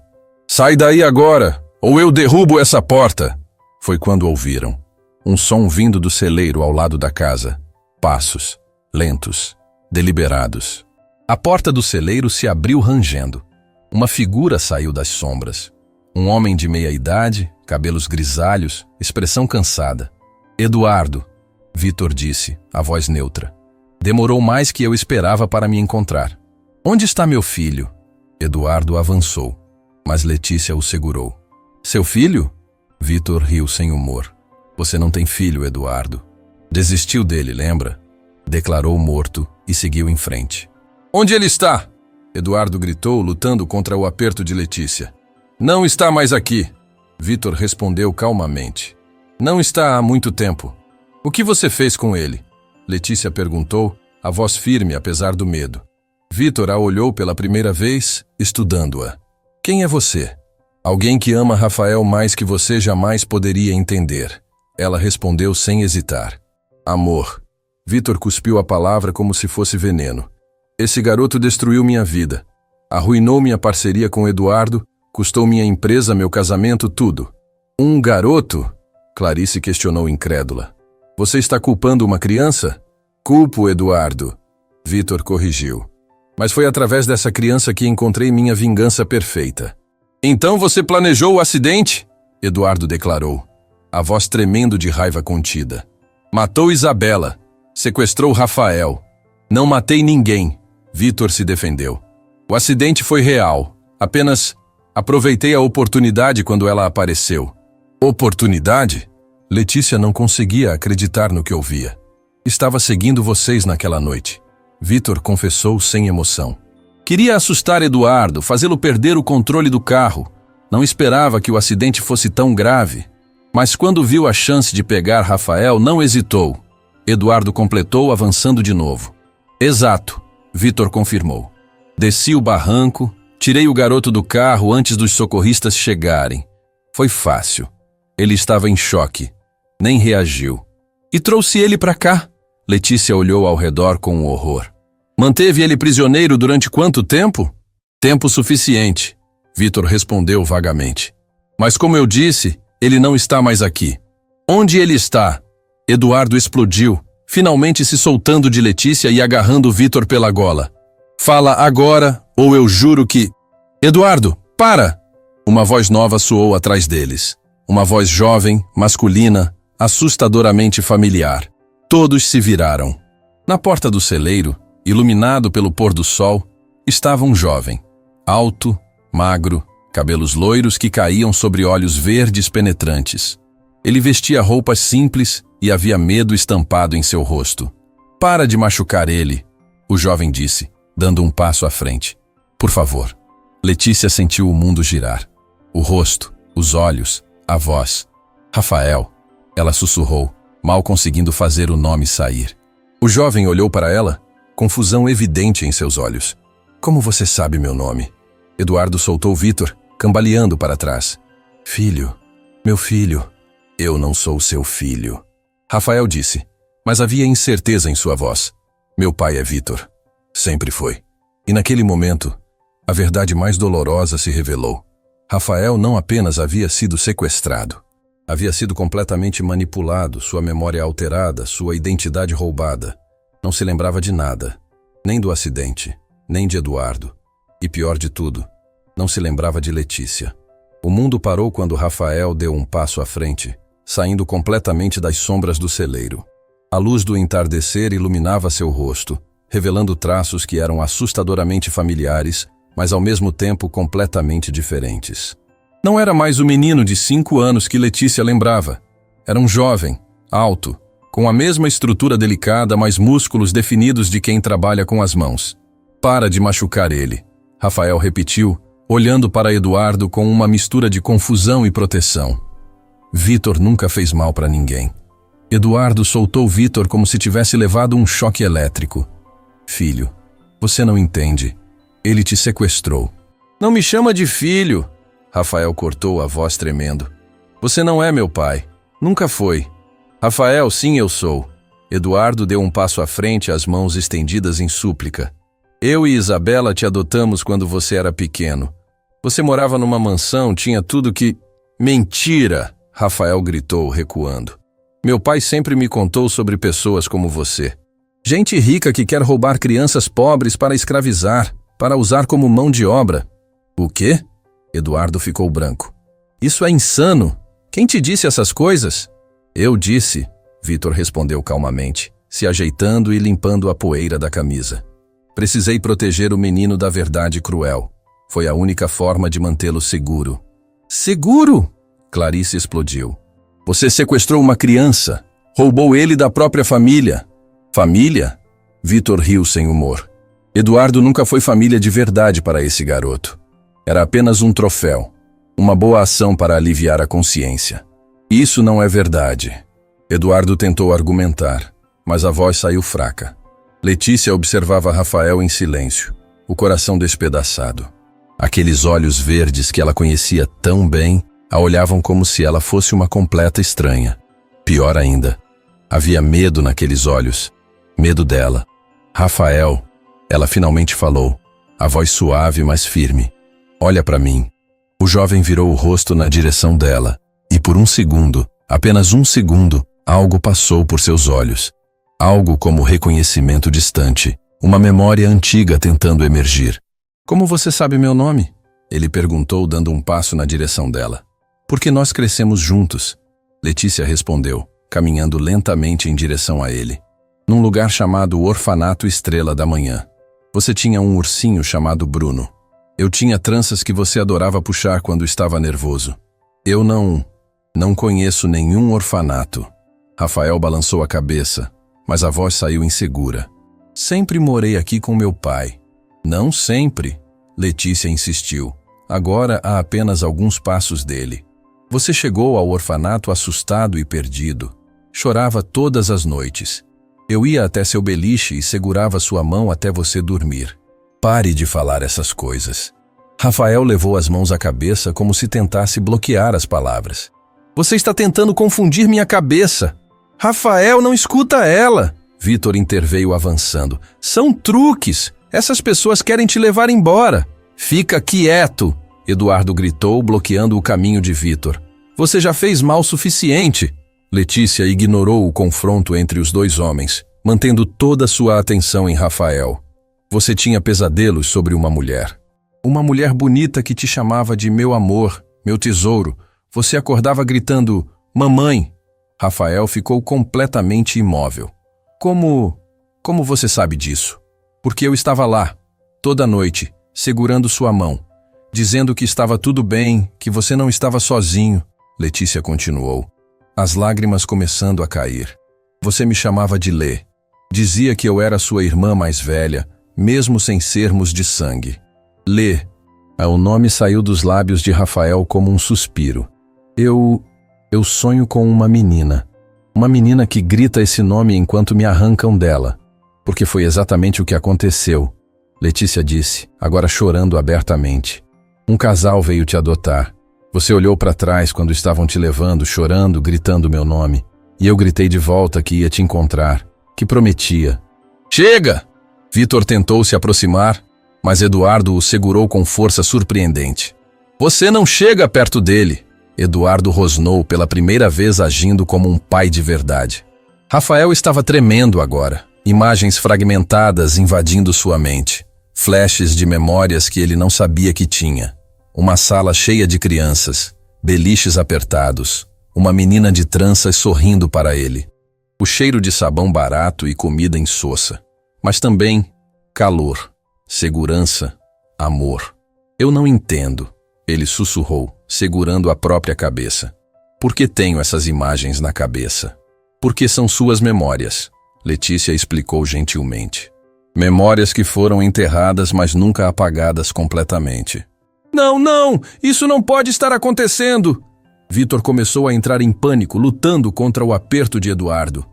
Sai daí agora, ou eu derrubo essa porta! Foi quando ouviram. Um som vindo do celeiro ao lado da casa. Passos, lentos, deliberados. A porta do celeiro se abriu rangendo. Uma figura saiu das sombras. Um homem de meia-idade, cabelos grisalhos, expressão cansada. Eduardo, Vitor disse, a voz neutra. Demorou mais que eu esperava para me encontrar. Onde está meu filho? Eduardo avançou, mas Letícia o segurou. Seu filho? Vitor riu sem humor. Você não tem filho, Eduardo. Desistiu dele, lembra? Declarou morto e seguiu em frente. Onde ele está? Eduardo gritou, lutando contra o aperto de Letícia. Não está mais aqui. Vitor respondeu calmamente. Não está há muito tempo. O que você fez com ele? Letícia perguntou, a voz firme apesar do medo. Vitor a olhou pela primeira vez, estudando-a. Quem é você? Alguém que ama Rafael mais que você jamais poderia entender. Ela respondeu sem hesitar. Amor. Vitor cuspiu a palavra como se fosse veneno. Esse garoto destruiu minha vida. Arruinou minha parceria com Eduardo, custou minha empresa, meu casamento, tudo. Um garoto? Clarice questionou incrédula. Você está culpando uma criança? Culpo Eduardo. Vitor corrigiu. Mas foi através dessa criança que encontrei minha vingança perfeita. Então você planejou o acidente? Eduardo declarou, a voz tremendo de raiva contida. Matou Isabela. Sequestrou Rafael. Não matei ninguém. Vitor se defendeu. O acidente foi real. Apenas aproveitei a oportunidade quando ela apareceu. Oportunidade? Letícia não conseguia acreditar no que ouvia. Estava seguindo vocês naquela noite. Vitor confessou sem emoção. Queria assustar Eduardo, fazê-lo perder o controle do carro. Não esperava que o acidente fosse tão grave. Mas quando viu a chance de pegar Rafael, não hesitou. Eduardo completou, avançando de novo. Exato, Vitor confirmou. Desci o barranco, tirei o garoto do carro antes dos socorristas chegarem. Foi fácil. Ele estava em choque. Nem reagiu. E trouxe ele para cá. Letícia olhou ao redor com horror. Manteve ele prisioneiro durante quanto tempo? Tempo suficiente, Vitor respondeu vagamente. Mas como eu disse, ele não está mais aqui. Onde ele está? Eduardo explodiu, finalmente se soltando de Letícia e agarrando Vitor pela gola. Fala agora, ou eu juro que... Eduardo, para! Uma voz nova soou atrás deles. Uma voz jovem, masculina, assustadoramente familiar. Todos se viraram. Na porta do celeiro, iluminado pelo pôr do sol, estava um jovem. Alto, magro, cabelos loiros que caíam sobre olhos verdes penetrantes. Ele vestia roupas simples e havia medo estampado em seu rosto. Para de machucar ele, o jovem disse, dando um passo à frente. Por favor. Letícia sentiu o mundo girar. O rosto, os olhos, a voz. Rafael, ela sussurrou, mal conseguindo fazer o nome sair. O jovem olhou para ela, confusão evidente em seus olhos. Como você sabe meu nome? Eduardo soltou Vitor, cambaleando para trás. Filho, meu filho. Eu não sou seu filho. Rafael disse, mas havia incerteza em sua voz. Meu pai é Vitor. Sempre foi. E naquele momento, a verdade mais dolorosa se revelou. Rafael não apenas havia sido sequestrado. Havia sido completamente manipulado, sua memória alterada, sua identidade roubada. Não se lembrava de nada. Nem do acidente, nem de Eduardo. E pior de tudo, não se lembrava de Letícia. O mundo parou quando Rafael deu um passo à frente, saindo completamente das sombras do celeiro. A luz do entardecer iluminava seu rosto, revelando traços que eram assustadoramente familiares, mas ao mesmo tempo completamente diferentes. Não era mais o menino de 5 anos que Letícia lembrava. Era um jovem, alto, com a mesma estrutura delicada, mas músculos definidos de quem trabalha com as mãos. Para de machucar ele, Rafael repetiu, olhando para Eduardo com uma mistura de confusão e proteção. Vitor nunca fez mal para ninguém. Eduardo soltou Vitor como se tivesse levado um choque elétrico. Filho, você não entende. Ele te sequestrou. Não me chama de filho, Rafael cortou a voz tremendo. Você não é meu pai. Nunca foi. Rafael, sim, eu sou. Eduardo deu um passo à frente, as mãos estendidas em súplica. Eu e Isabela te adotamos quando você era pequeno. Você morava numa mansão, tinha tudo que... Mentira! Rafael gritou, recuando. Meu pai sempre me contou sobre pessoas como você. Gente rica que quer roubar crianças pobres para escravizar, para usar como mão de obra. O quê? Eduardo ficou branco. Isso é insano! Quem te disse essas coisas? Eu disse, Vitor respondeu calmamente, se ajeitando e limpando a poeira da camisa. Precisei proteger o menino da verdade cruel. Foi a única forma de mantê-lo seguro. Seguro? Clarice explodiu. Você sequestrou uma criança. Roubou ele da própria família. Família? Vitor riu sem humor. Eduardo nunca foi família de verdade para esse garoto. Era apenas um troféu. Uma boa ação para aliviar a consciência. Isso não é verdade. Eduardo tentou argumentar, mas a voz saiu fraca. Letícia observava Rafael em silêncio, o coração despedaçado. Aqueles olhos verdes que ela conhecia tão bem a olhavam como se ela fosse uma completa estranha. Pior ainda, havia medo naqueles olhos. Medo dela. Rafael, ela finalmente falou, a voz suave, mas firme. Olha para mim. O jovem virou o rosto na direção dela, e por um segundo, apenas um segundo, algo passou por seus olhos. Algo como reconhecimento distante, uma memória antiga tentando emergir. Como você sabe meu nome? Ele perguntou, dando um passo na direção dela. Porque nós crescemos juntos. Letícia respondeu, caminhando lentamente em direção a ele. Num lugar chamado Orfanato Estrela da Manhã. Você tinha um ursinho chamado Bruno. Eu tinha tranças que você adorava puxar quando estava nervoso. Eu não conheço nenhum orfanato. Rafael balançou a cabeça, mas a voz saiu insegura. Sempre morei aqui com meu pai. Não sempre, Letícia insistiu. Agora há apenas alguns passos dele. Você chegou ao orfanato assustado e perdido. Chorava todas as noites. Eu ia até seu beliche e segurava sua mão até você dormir. Pare de falar essas coisas. Rafael levou as mãos à cabeça como se tentasse bloquear as palavras. Você está tentando confundir minha cabeça. Rafael, não escuta ela. Vitor interveio avançando. São truques. Essas pessoas querem te levar embora. Fica quieto, Eduardo gritou, bloqueando o caminho de Vitor. Você já fez mal suficiente. Letícia ignorou o confronto entre os dois homens, mantendo toda sua atenção em Rafael. Você tinha pesadelos sobre uma mulher. Uma mulher bonita que te chamava de meu amor, meu tesouro. Você acordava gritando, mamãe. Rafael ficou completamente imóvel. Como você sabe disso? Porque eu estava lá, toda noite, segurando sua mão, dizendo que estava tudo bem, que você não estava sozinho. Letícia continuou, as lágrimas começando a cair. Você me chamava de Lê. Dizia que eu era sua irmã mais velha, mesmo sem sermos de sangue. Lê. O nome saiu dos lábios de Rafael como um suspiro. Eu sonho com uma menina. Uma menina que grita esse nome enquanto me arrancam dela. Porque foi exatamente o que aconteceu. Letícia disse, agora chorando abertamente. Um casal veio te adotar. Você olhou para trás quando estavam te levando, chorando, gritando meu nome. E eu gritei de volta que ia te encontrar, que prometia. Chega! Vitor tentou se aproximar, mas Eduardo o segurou com força surpreendente. Você não chega perto dele! Eduardo rosnou pela primeira vez agindo como um pai de verdade. Rafael estava tremendo agora, imagens fragmentadas invadindo sua mente, flashes de memórias que ele não sabia que tinha. Uma sala cheia de crianças, beliches apertados, uma menina de tranças sorrindo para ele. O cheiro de sabão barato e comida insossa, mas também calor, segurança, amor. Eu não entendo, ele sussurrou, segurando a própria cabeça. Por que tenho essas imagens na cabeça? Porque são suas memórias, Letícia explicou gentilmente. Memórias que foram enterradas, mas nunca apagadas completamente. Não, isso não pode estar acontecendo! Vitor começou a entrar em pânico, lutando contra o aperto de Eduardo.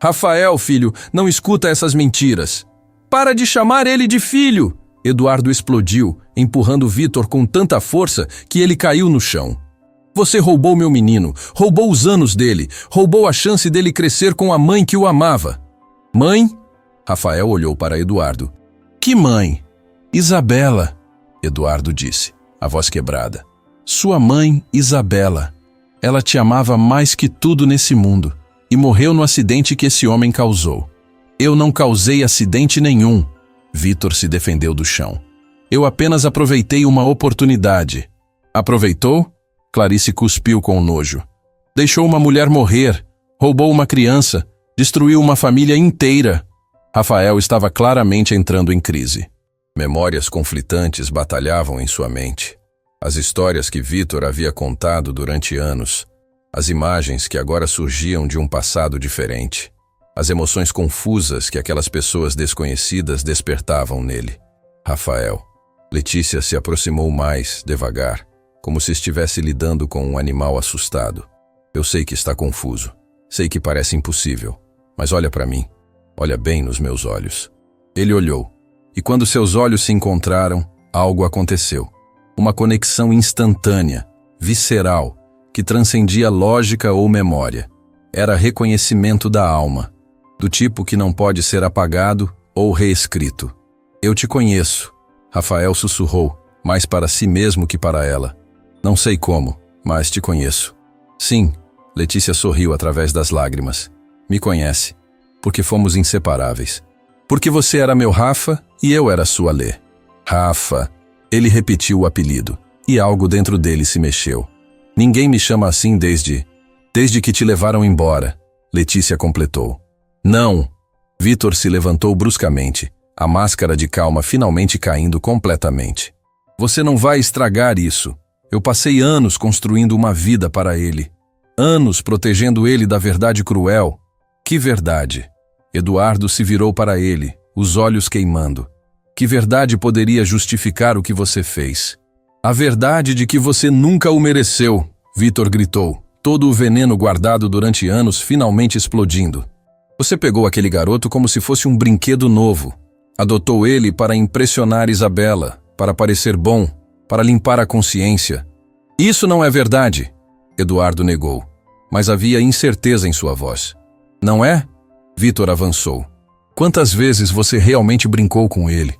Rafael, filho, não escuta essas mentiras. Para de chamar ele de filho! Eduardo explodiu, empurrando Vitor com tanta força que ele caiu no chão. Você roubou meu menino, roubou os anos dele, roubou a chance dele crescer com a mãe que o amava. Mãe? Rafael olhou para Eduardo. Que mãe? Isabela, Eduardo disse, a voz quebrada. Sua mãe, Isabela. Ela te amava mais que tudo nesse mundo e morreu no acidente que esse homem causou. Eu não causei acidente nenhum. Vitor se defendeu do chão. Eu apenas aproveitei uma oportunidade. Aproveitou? Clarice cuspiu com nojo. Deixou uma mulher morrer, roubou uma criança, destruiu uma família inteira. Rafael estava claramente entrando em crise. Memórias conflitantes batalhavam em sua mente. As histórias que Vitor havia contado durante anos, as imagens que agora surgiam de um passado diferente, as emoções confusas que aquelas pessoas desconhecidas despertavam nele. Rafael. Letícia se aproximou mais, devagar, como se estivesse lidando com um animal assustado. Eu sei que está confuso. Sei que parece impossível. Mas olha para mim. Olha bem nos meus olhos. Ele olhou. E quando seus olhos se encontraram, algo aconteceu. Uma conexão instantânea, visceral, que transcendia lógica ou memória. Era reconhecimento da alma, do tipo que não pode ser apagado ou reescrito. Eu te conheço, Rafael sussurrou, mais para si mesmo que para ela. Não sei como, mas te conheço. Sim, Letícia sorriu através das lágrimas. Me conhece, porque fomos inseparáveis. Porque você era meu Rafa e eu era sua Lê. Rafa. Ele repetiu o apelido, e algo dentro dele se mexeu. Ninguém me chama assim desde que te levaram embora, Letícia completou. Não! Vitor se levantou bruscamente, a máscara de calma finalmente caindo completamente. Você não vai estragar isso. Eu passei anos construindo uma vida para ele. Anos protegendo ele da verdade cruel. Que verdade? Eduardo se virou para ele, os olhos queimando. Que verdade poderia justificar o que você fez? A verdade de que você nunca o mereceu, Vitor gritou, todo o veneno guardado durante anos finalmente explodindo. Você pegou aquele garoto como se fosse um brinquedo novo. Adotou ele para impressionar Isabela, para parecer bom, para limpar a consciência. Isso não é verdade, Eduardo negou, mas havia incerteza em sua voz. Não é? Vitor avançou. Quantas vezes você realmente brincou com ele?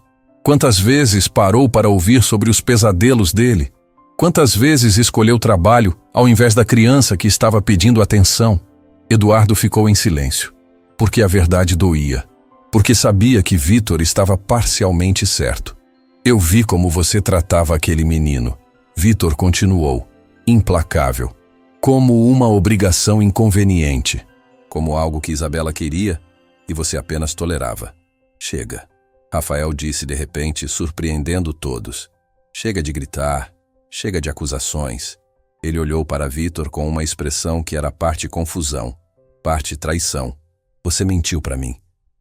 Quantas vezes parou para ouvir sobre os pesadelos dele? Quantas vezes escolheu trabalho ao invés da criança que estava pedindo atenção? Eduardo ficou em silêncio, porque a verdade doía, porque sabia que Vitor estava parcialmente certo. Eu vi como você tratava aquele menino. Vitor continuou, implacável, como uma obrigação inconveniente, como algo que Isabela queria e você apenas tolerava. Chega, Rafael disse de repente, surpreendendo todos. Chega de gritar. Chega de acusações. Ele olhou para Vitor com uma expressão que era parte confusão, parte traição. Você mentiu para mim.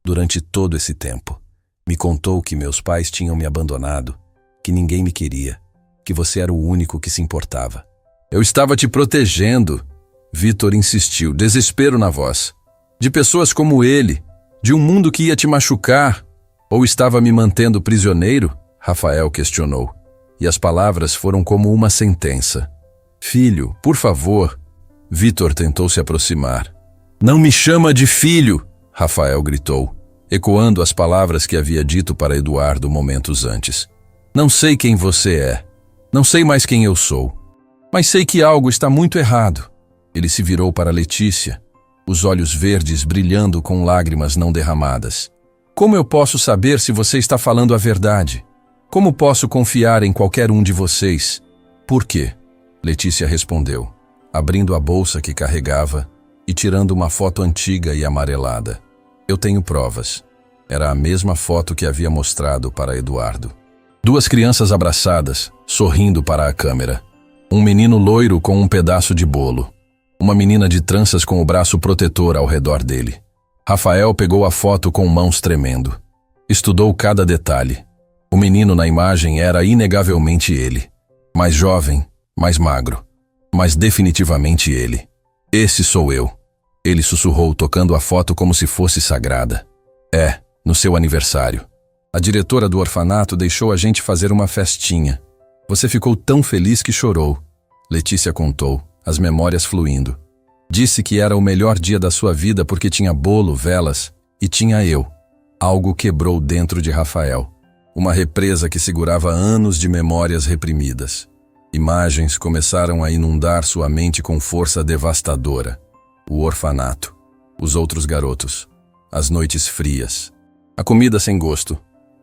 Durante todo esse tempo. Me contou que meus pais tinham me abandonado, que ninguém me queria, que você era o único que se importava. Eu estava te protegendo. Vitor insistiu, desespero na voz. De pessoas como ele, de um mundo que ia te machucar. Ou estava me mantendo prisioneiro? Rafael questionou. E as palavras foram como uma sentença. Filho, por favor. Vitor tentou se aproximar. Não me chama de filho, Rafael gritou, ecoando as palavras que havia dito para Eduardo momentos antes. Não sei quem você é. Não sei mais quem eu sou. Mas sei que algo está muito errado. Ele se virou para Letícia, os olhos verdes brilhando com lágrimas não derramadas. Como eu posso saber se você está falando a verdade? Como posso confiar em qualquer um de vocês? Por quê? Letícia respondeu, abrindo a bolsa que carregava e tirando uma foto antiga e amarelada. Eu tenho provas. Era a mesma foto que havia mostrado para Eduardo. Duas crianças abraçadas, sorrindo para a câmera. Um menino loiro com um pedaço de bolo. Uma menina de tranças com o braço protetor ao redor dele. Rafael pegou a foto com mãos tremendo. Estudou cada detalhe. O menino na imagem era inegavelmente ele. Mais jovem, mais magro. Mas definitivamente ele. Esse sou eu. Ele sussurrou, tocando a foto como se fosse sagrada. É, no seu aniversário. A diretora do orfanato deixou a gente fazer uma festinha. Você ficou tão feliz que chorou. Letícia contou, as memórias fluindo. Disse que era o melhor dia da sua vida porque tinha bolo, velas e tinha eu. Algo quebrou dentro de Rafael. Uma represa que segurava anos de memórias reprimidas. Imagens começaram a inundar sua mente com força devastadora. O orfanato, os outros garotos, as noites frias, a comida sem gosto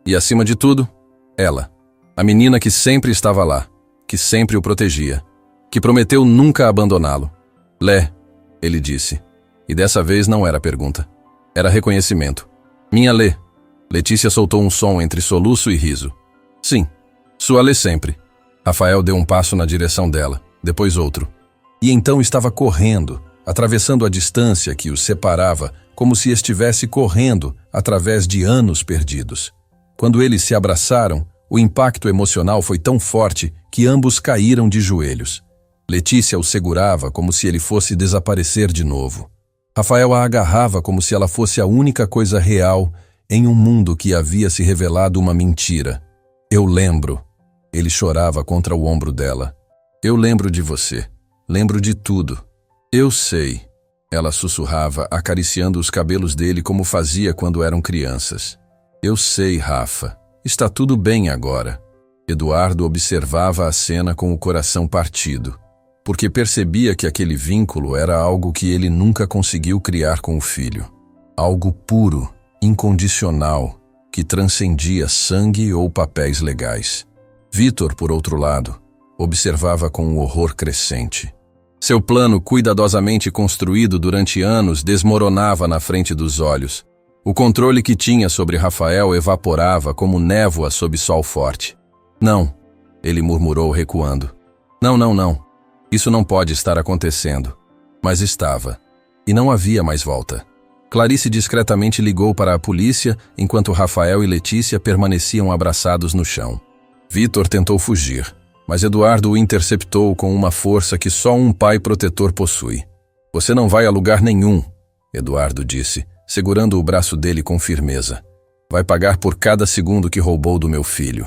e, acima de tudo, ela, a menina que sempre estava lá, que sempre o protegia, que prometeu nunca abandoná-lo. Lé, ele disse, e dessa vez não era pergunta, era reconhecimento. Minha Lê. Letícia soltou um som entre soluço e riso. Sim, sua Lê sempre. Rafael deu um passo na direção dela, depois outro. E então estava correndo, atravessando a distância que os separava, como se estivesse correndo através de anos perdidos. Quando eles se abraçaram, o impacto emocional foi tão forte que ambos caíram de joelhos. Letícia o segurava como se ele fosse desaparecer de novo. Rafael a agarrava como se ela fosse a única coisa real em um mundo que havia se revelado uma mentira. Eu lembro. Ele chorava contra o ombro dela. Eu lembro de você. Lembro de tudo. Eu sei. Ela sussurrava, acariciando os cabelos dele como fazia quando eram crianças. Eu sei, Rafa. Está tudo bem agora. Eduardo observava a cena com o coração partido, porque percebia que aquele vínculo era algo que ele nunca conseguiu criar com o filho. Algo puro, incondicional, que transcendia sangue ou papéis legais. Vitor, por outro lado, observava com um horror crescente. Seu plano, cuidadosamente construído durante anos, desmoronava na frente dos olhos. O controle que tinha sobre Rafael evaporava como névoa sob sol forte. Não, ele murmurou recuando. Não. Isso não pode estar acontecendo. Mas estava. E não havia mais volta. Clarice discretamente ligou para a polícia enquanto Rafael e Letícia permaneciam abraçados no chão. Vitor tentou fugir. Mas Eduardo o interceptou com uma força que só um pai protetor possui. Você não vai a lugar nenhum, Eduardo disse, segurando o braço dele com firmeza. Vai pagar por cada segundo que roubou do meu filho.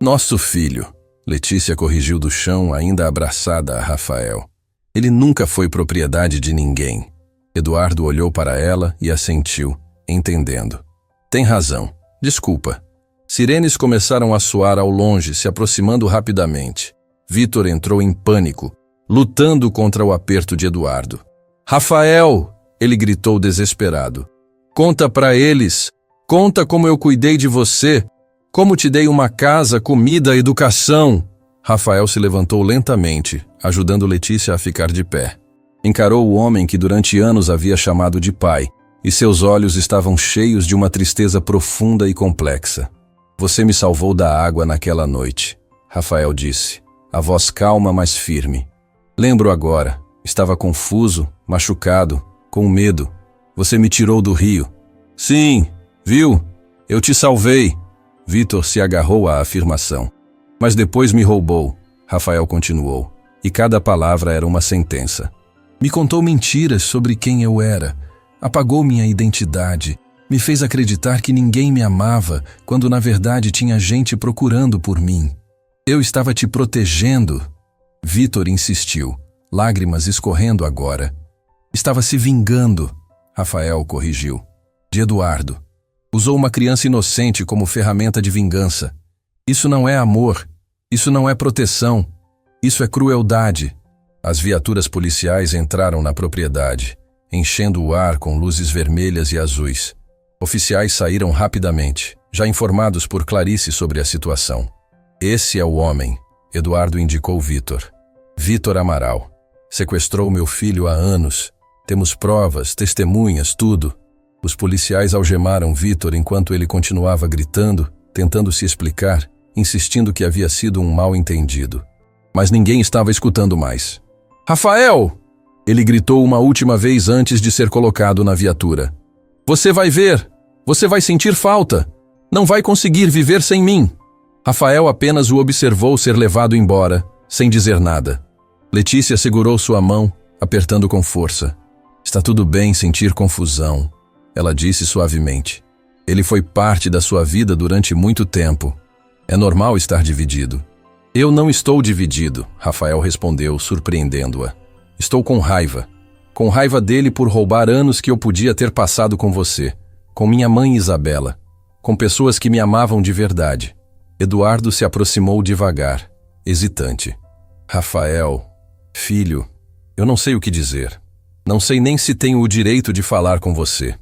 Nosso filho, Letícia corrigiu do chão, ainda abraçada a Rafael. Ele nunca foi propriedade de ninguém. Eduardo olhou para ela e assentiu, entendendo. Tem razão. Desculpa. Sirenes começaram a soar ao longe, se aproximando rapidamente. Vitor entrou em pânico, lutando contra o aperto de Eduardo. Rafael! Ele gritou desesperado. Conta para eles! Conta como eu cuidei de você! Como te dei uma casa, comida, educação! Rafael se levantou lentamente, ajudando Letícia a ficar de pé. Encarou o homem que durante anos havia chamado de pai, e seus olhos estavam cheios de uma tristeza profunda e complexa. Você me salvou da água naquela noite, Rafael disse, a voz calma, mas firme. Lembro agora, estava confuso, machucado, com medo. Você me tirou do rio. Sim, viu? Eu te salvei. Vitor se agarrou à afirmação. Mas depois me roubou, Rafael continuou, e cada palavra era uma sentença. Me contou mentiras sobre quem eu era, apagou minha identidade, me fez acreditar que ninguém me amava, quando na verdade tinha gente procurando por mim. Eu estava te protegendo. Vitor insistiu, lágrimas escorrendo agora. Estava se vingando, Rafael corrigiu. De Eduardo. Usou uma criança inocente como ferramenta de vingança. Isso não é amor. Isso não é proteção. Isso é crueldade. As viaturas policiais entraram na propriedade, enchendo o ar com luzes vermelhas e azuis. Oficiais saíram rapidamente, já informados por Clarice sobre a situação. Esse é o homem, Eduardo indicou Vitor. Vitor Amaral. Sequestrou meu filho há anos. Temos provas, testemunhas, tudo. Os policiais algemaram Vitor enquanto ele continuava gritando, tentando se explicar, insistindo que havia sido um mal-entendido. Mas ninguém estava escutando mais. Rafael! Ele gritou uma última vez antes de ser colocado na viatura. Você vai ver! Você vai sentir falta! Não vai conseguir viver sem mim! Rafael apenas o observou ser levado embora, sem dizer nada. Letícia segurou sua mão, apertando com força. Está tudo bem sentir confusão, ela disse suavemente. Ele foi parte da sua vida durante muito tempo. É normal estar dividido. Eu não estou dividido, Rafael respondeu, surpreendendo-a. Estou com raiva. Com raiva dele por roubar anos que eu podia ter passado com você, com minha mãe Isabela, com pessoas que me amavam de verdade. Eduardo se aproximou devagar, hesitante. Rafael, filho, eu não sei o que dizer. Não sei nem se tenho o direito de falar com você.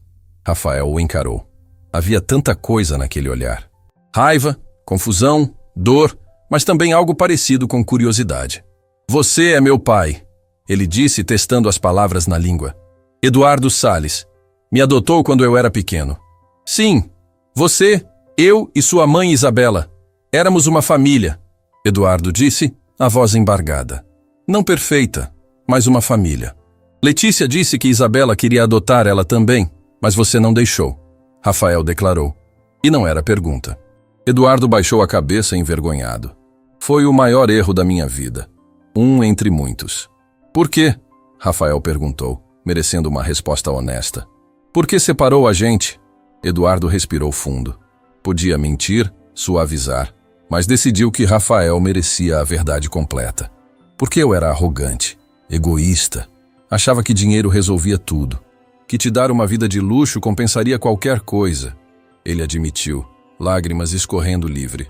Rafael o encarou. Havia tanta coisa naquele olhar. Raiva, confusão, dor, mas também algo parecido com curiosidade. Você é meu pai, ele disse, testando as palavras na língua. Eduardo Salles. Me adotou quando eu era pequeno. Sim, você, eu e sua mãe Isabela. Éramos uma família, Eduardo disse, a voz embargada. Não perfeita, mas uma família. Letícia disse que Isabela queria adotar ela também, mas você não deixou, Rafael declarou. E não era pergunta. Eduardo baixou a cabeça envergonhado. Foi o maior erro da minha vida. Um entre muitos. Por quê? Rafael perguntou, merecendo uma resposta honesta. Por que separou a gente? Eduardo respirou fundo. Podia mentir, suavizar, mas decidiu que Rafael merecia a verdade completa. Porque eu era arrogante, egoísta. Achava que dinheiro resolvia tudo. Que te dar uma vida de luxo compensaria qualquer coisa. Ele admitiu, lágrimas escorrendo livre.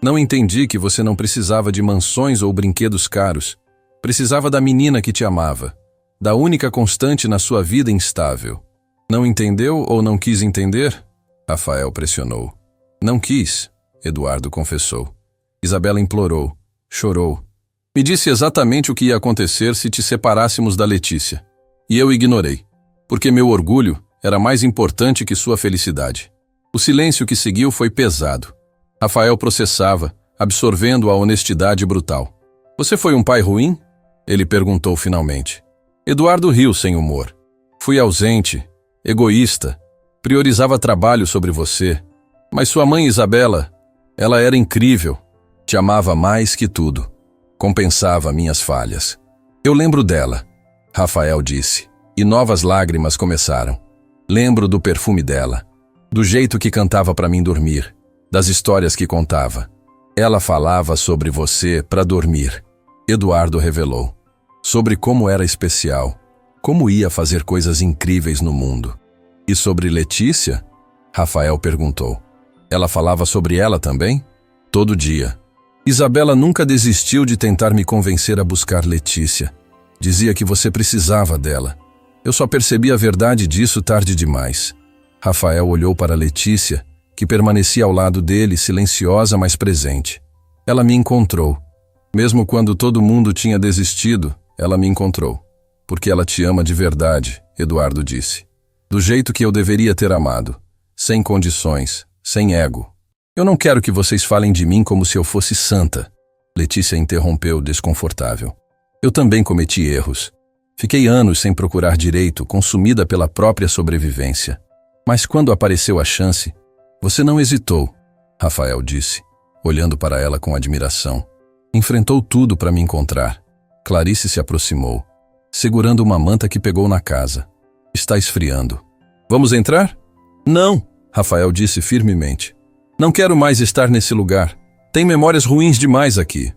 Não entendi que você não precisava de mansões ou brinquedos caros. Precisava da menina que te amava. Da única constante na sua vida instável. Não entendeu ou não quis entender? Rafael pressionou. Não quis, Eduardo confessou. Isabela implorou, chorou. Me disse exatamente o que ia acontecer se te separássemos da Letícia. E eu ignorei, porque meu orgulho era mais importante que sua felicidade. O silêncio que seguiu foi pesado. Rafael processava, absorvendo a honestidade brutal. Você foi um pai ruim? Ele perguntou finalmente. Eduardo riu sem humor. Fui ausente, egoísta, priorizava trabalho sobre você. Mas sua mãe Isabela, ela era incrível, te amava mais que tudo. Compensava minhas falhas. Eu lembro dela, Rafael disse, e novas lágrimas começaram. Lembro do perfume dela, do jeito que cantava para mim dormir, das histórias que contava. Ela falava sobre você para dormir. Eduardo revelou. Sobre como era especial, como ia fazer coisas incríveis no mundo. E sobre Letícia? Rafael perguntou. Ela falava sobre ela também? Todo dia. Isabela nunca desistiu de tentar me convencer a buscar Letícia. Dizia que você precisava dela. Eu só percebi a verdade disso tarde demais. Rafael olhou para Letícia, que permanecia ao lado dele, silenciosa, mas presente. Ela me encontrou. Mesmo quando todo mundo tinha desistido, ela me encontrou. Porque ela te ama de verdade, Eduardo disse. Do jeito que eu deveria ter amado. Sem condições, sem ego. Eu não quero que vocês falem de mim como se eu fosse santa. Letícia interrompeu, desconfortável. Eu também cometi erros. Fiquei anos sem procurar direito, consumida pela própria sobrevivência. Mas quando apareceu a chance, você não hesitou, Rafael disse, olhando para ela com admiração. Enfrentou tudo para me encontrar. Clarice se aproximou, segurando uma manta que pegou na casa. Está esfriando. Vamos entrar? Não, Rafael disse firmemente. Não quero mais estar nesse lugar. Tem memórias ruins demais aqui.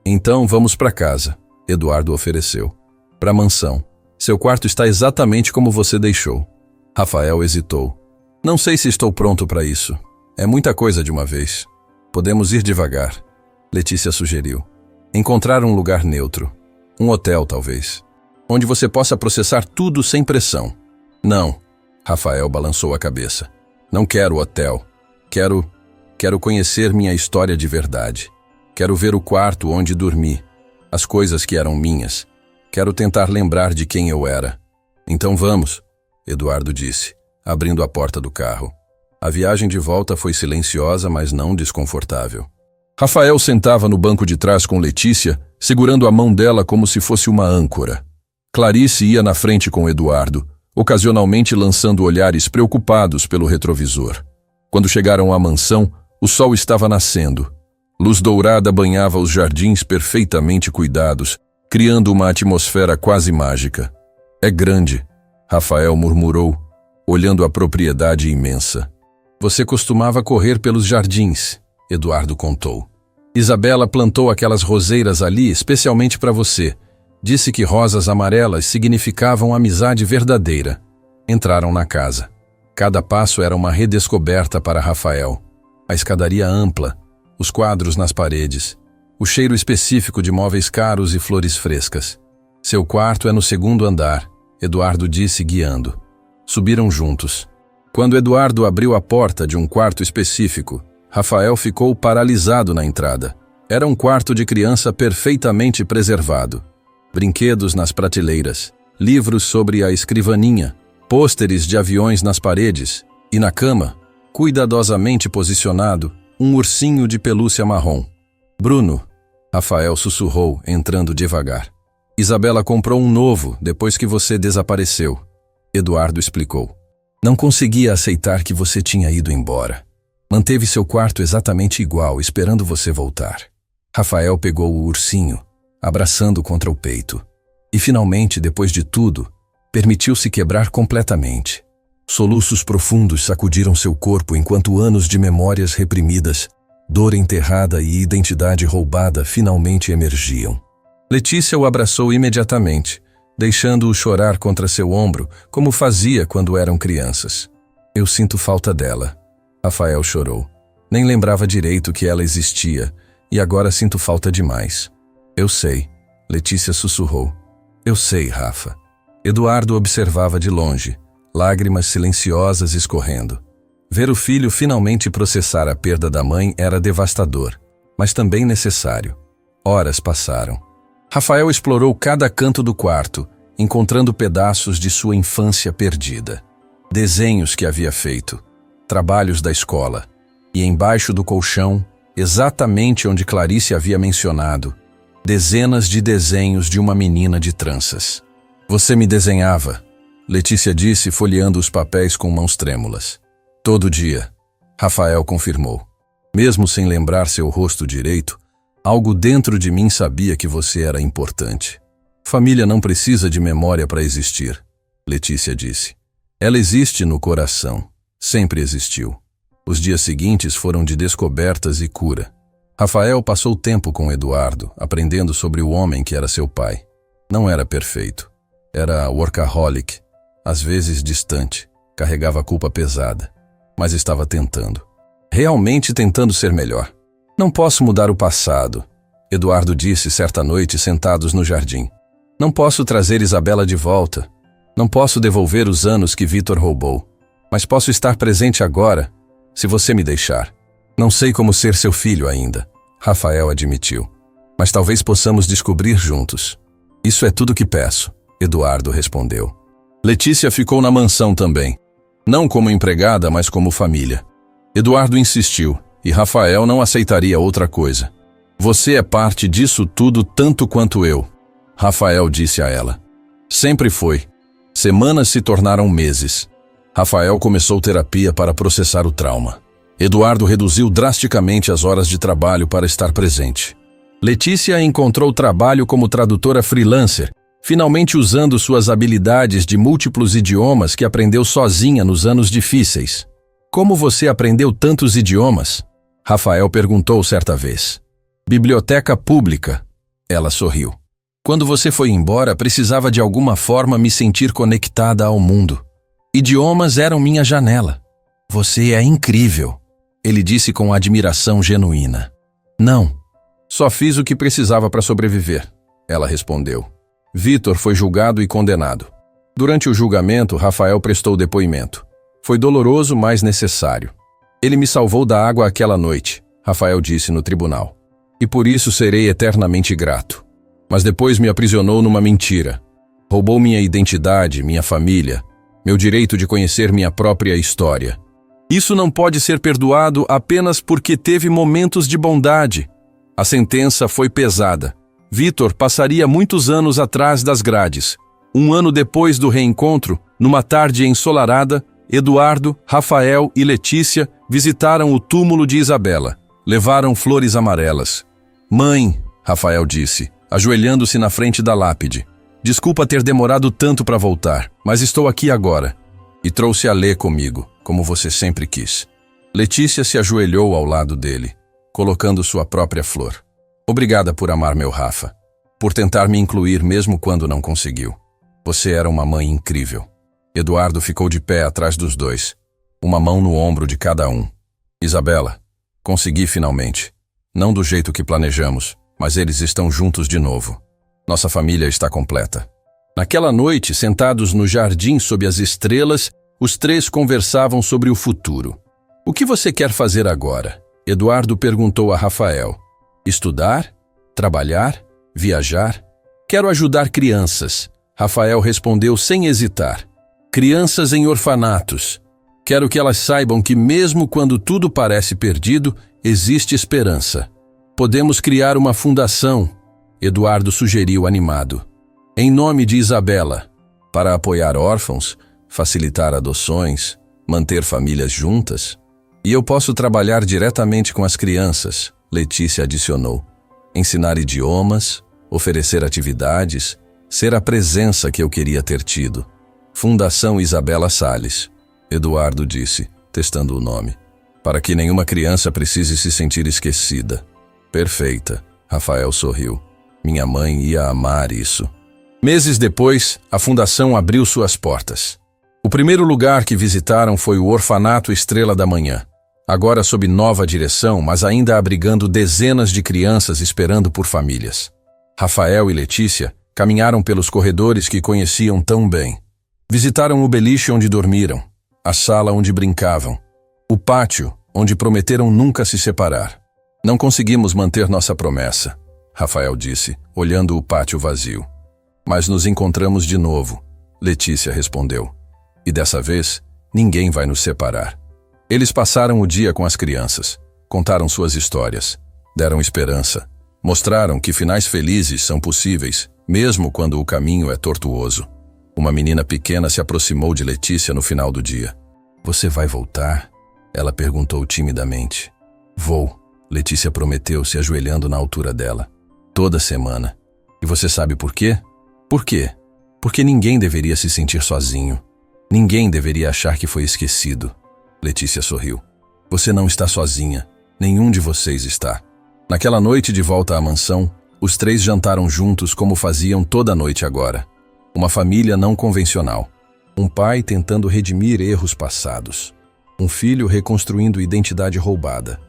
Então vamos para casa, Eduardo ofereceu. Para a mansão. Seu quarto está exatamente como você deixou. Rafael hesitou. Não sei se estou pronto para isso. É muita coisa de uma vez. Podemos ir devagar. Letícia sugeriu. Encontrar um lugar neutro. Um hotel, talvez. Onde você possa processar tudo sem pressão. Não. Rafael balançou a cabeça. Não quero hotel. Quero conhecer minha história de verdade. Quero ver o quarto onde dormi. As coisas que eram minhas. Quero tentar lembrar de quem eu era. Então vamos, Eduardo disse, abrindo a porta do carro. A viagem de volta foi silenciosa, mas não desconfortável. Rafael sentava no banco de trás com Letícia, segurando a mão dela como se fosse uma âncora. Clarice ia na frente com Eduardo, ocasionalmente lançando olhares preocupados pelo retrovisor. Quando chegaram à mansão, o sol estava nascendo. Luz dourada banhava os jardins perfeitamente cuidados, criando uma atmosfera quase mágica. É grande, Rafael murmurou, olhando a propriedade imensa. Você costumava correr pelos jardins, Eduardo contou. Isabela plantou aquelas roseiras ali especialmente para você. Disse que rosas amarelas significavam amizade verdadeira. Entraram na casa. Cada passo era uma redescoberta para Rafael. A escadaria ampla, os quadros nas paredes, o cheiro específico de móveis caros e flores frescas. Seu quarto é no segundo andar, Eduardo disse guiando. Subiram juntos. Quando Eduardo abriu a porta de um quarto específico, Rafael ficou paralisado na entrada. Era um quarto de criança perfeitamente preservado. Brinquedos nas prateleiras, livros sobre a escrivaninha, pôsteres de aviões nas paredes e na cama, cuidadosamente posicionado, um ursinho de pelúcia marrom. Bruno, Rafael sussurrou, entrando devagar. Isabela comprou um novo depois que você desapareceu. Eduardo explicou. Não conseguia aceitar que você tinha ido embora. Manteve seu quarto exatamente igual, esperando você voltar. Rafael pegou o ursinho, abraçando contra o peito. E finalmente, depois de tudo, permitiu-se quebrar completamente. Soluços profundos sacudiram seu corpo enquanto anos de memórias reprimidas, dor enterrada e identidade roubada finalmente emergiam. Letícia o abraçou imediatamente, deixando-o chorar contra seu ombro, como fazia quando eram crianças. Eu sinto falta dela. Rafael chorou. Nem lembrava direito que ela existia, e agora sinto falta demais. Eu sei, Letícia sussurrou. Eu sei, Rafa. Eduardo observava de longe, lágrimas silenciosas escorrendo. Ver o filho finalmente processar a perda da mãe era devastador, mas também necessário. Horas passaram. Rafael explorou cada canto do quarto, encontrando pedaços de sua infância perdida. Desenhos que havia feito, trabalhos da escola, e embaixo do colchão, exatamente onde Clarice havia mencionado, dezenas de desenhos de uma menina de tranças. Você me desenhava, Letícia disse, folheando os papéis com mãos trêmulas. Todo dia, Rafael confirmou. Mesmo sem lembrar seu rosto direito, Algo dentro de mim sabia que você era importante. Família não precisa de memória para existir, Letícia disse. Ela existe no coração. Sempre existiu. Os dias seguintes foram de descobertas e cura. Rafael passou tempo com Eduardo, aprendendo sobre o homem que era seu pai. Não era perfeito. Era workaholic, às vezes distante, carregava a culpa pesada, mas estava tentando. Realmente tentando ser melhor. Não posso mudar o passado, Eduardo disse certa noite sentados no jardim. Não posso trazer Isabela de volta. Não posso devolver os anos que Vitor roubou. Mas posso estar presente agora, se você me deixar. Não sei como ser seu filho ainda, Rafael admitiu. Mas talvez possamos descobrir juntos. Isso é tudo que peço, Eduardo respondeu. Letícia ficou na mansão também. Não como empregada, mas como família. Eduardo insistiu, e Rafael não aceitaria outra coisa. Você é parte disso tudo tanto quanto eu, Rafael disse a ela. Sempre foi. Semanas se tornaram meses. Rafael começou terapia para processar o trauma. Eduardo reduziu drasticamente as horas de trabalho para estar presente. Letícia encontrou trabalho como tradutora freelancer, finalmente usando suas habilidades de múltiplos idiomas que aprendeu sozinha nos anos difíceis. Como você aprendeu tantos idiomas? Rafael perguntou certa vez. Biblioteca pública. Ela sorriu. Quando você foi embora, precisava de alguma forma me sentir conectada ao mundo. Idiomas eram minha janela. Você é incrível, ele disse com admiração genuína. Não, só fiz o que precisava para sobreviver, ela respondeu. Vitor foi julgado e condenado. Durante o julgamento, Rafael prestou depoimento. Foi doloroso, mas necessário. Ele me salvou da água aquela noite, Rafael disse no tribunal. E por isso serei eternamente grato. Mas depois me aprisionou numa mentira. Roubou minha identidade, minha família, meu direito de conhecer minha própria história. Isso não pode ser perdoado apenas porque teve momentos de bondade. A sentença foi pesada. Vitor passaria muitos anos atrás das grades. Um ano depois do reencontro, numa tarde ensolarada, Eduardo, Rafael e Letícia visitaram o túmulo de Isabela. Levaram flores amarelas. Mãe, Rafael disse, ajoelhando-se na frente da lápide. Desculpa ter demorado tanto para voltar, mas estou aqui agora. E trouxe a Lê comigo, como você sempre quis. Letícia se ajoelhou ao lado dele, colocando sua própria flor. Obrigada por amar meu Rafa, por tentar me incluir mesmo quando não conseguiu. Você era uma mãe incrível. Eduardo ficou de pé atrás dos dois, uma mão no ombro de cada um. Isabela, consegui finalmente. Não do jeito que planejamos, mas eles estão juntos de novo. Nossa família está completa. Naquela noite, sentados no jardim sob as estrelas, os três conversavam sobre o futuro. O que você quer fazer agora? Eduardo perguntou a Rafael. Estudar? Trabalhar? Viajar? Quero ajudar crianças. Rafael respondeu sem hesitar. Crianças em orfanatos. Quero que elas saibam que mesmo quando tudo parece perdido, existe esperança. Podemos criar uma fundação, Eduardo sugeriu animado. Em nome de Isabela, para apoiar órfãos, facilitar adoções, manter famílias juntas. E eu posso trabalhar diretamente com as crianças, Letícia adicionou. Ensinar idiomas, oferecer atividades, ser a presença que eu queria ter tido. Fundação Isabela Salles, Eduardo disse, testando o nome. Para que nenhuma criança precise se sentir esquecida. Perfeita, Rafael sorriu. Minha mãe ia amar isso. Meses depois, a fundação abriu suas portas. O primeiro lugar que visitaram foi o Orfanato Estrela da Manhã. Agora sob nova direção, mas ainda abrigando dezenas de crianças esperando por famílias. Rafael e Letícia caminharam pelos corredores que conheciam tão bem. Visitaram o beliche onde dormiram, a sala onde brincavam, o pátio onde prometeram nunca se separar. Não conseguimos manter nossa promessa, Rafael disse, olhando o pátio vazio. Mas nos encontramos de novo, Letícia respondeu. E dessa vez, ninguém vai nos separar. Eles passaram o dia com as crianças, contaram suas histórias, deram esperança, mostraram que finais felizes são possíveis, mesmo quando o caminho é tortuoso. Uma menina pequena se aproximou de Letícia no final do dia. Você vai voltar? Ela perguntou timidamente. Vou, Letícia prometeu, se ajoelhando na altura dela. Toda semana. E você sabe por quê? Por quê? Porque ninguém deveria se sentir sozinho. Ninguém deveria achar que foi esquecido. Letícia sorriu. Você não está sozinha. Nenhum de vocês está. Naquela noite de volta à mansão, os três jantaram juntos como faziam toda noite agora. Uma família não convencional. Um pai tentando redimir erros passados. Um filho reconstruindo identidade roubada.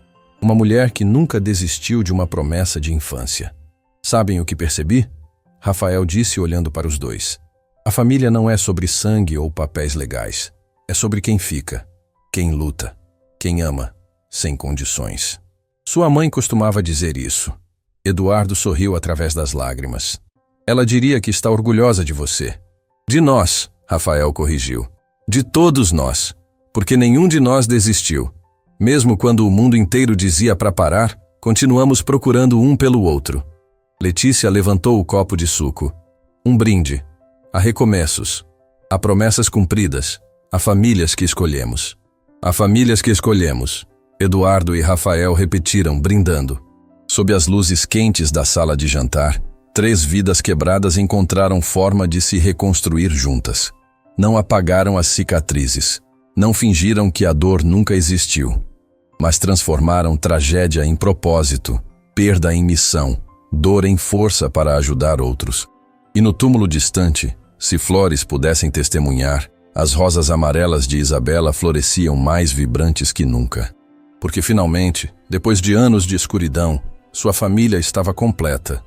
Uma mulher que nunca desistiu de uma promessa de infância. Sabem o que percebi? Rafael disse olhando para os dois. A família não é sobre sangue ou papéis legais. É sobre quem fica, quem luta, quem ama, sem condições. Sua mãe costumava dizer isso. Eduardo sorriu através das lágrimas. Ela diria que está orgulhosa de você. De nós, Rafael corrigiu. De todos nós. Porque nenhum de nós desistiu. Mesmo quando o mundo inteiro dizia para parar, continuamos procurando um pelo outro. Letícia levantou o copo de suco. Um brinde. A recomeços. A promessas cumpridas. A famílias que escolhemos. A famílias que escolhemos. Eduardo e Rafael repetiram, brindando. Sob as luzes quentes da sala de jantar, 3 vidas quebradas encontraram forma de se reconstruir juntas. Não apagaram as cicatrizes. Não fingiram que a dor nunca existiu. Mas transformaram tragédia em propósito, perda em missão, dor em força para ajudar outros. E no túmulo distante, se flores pudessem testemunhar, as rosas amarelas de Isabela floresciam mais vibrantes que nunca. Porque finalmente, depois de anos de escuridão, sua família estava completa.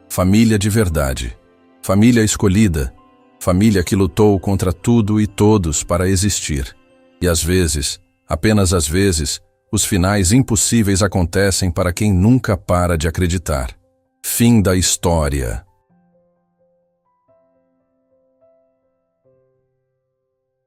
Família de verdade. Família escolhida. Família que lutou contra tudo e todos para existir. E às vezes, apenas às vezes, os finais impossíveis acontecem para quem nunca para de acreditar. Fim da história.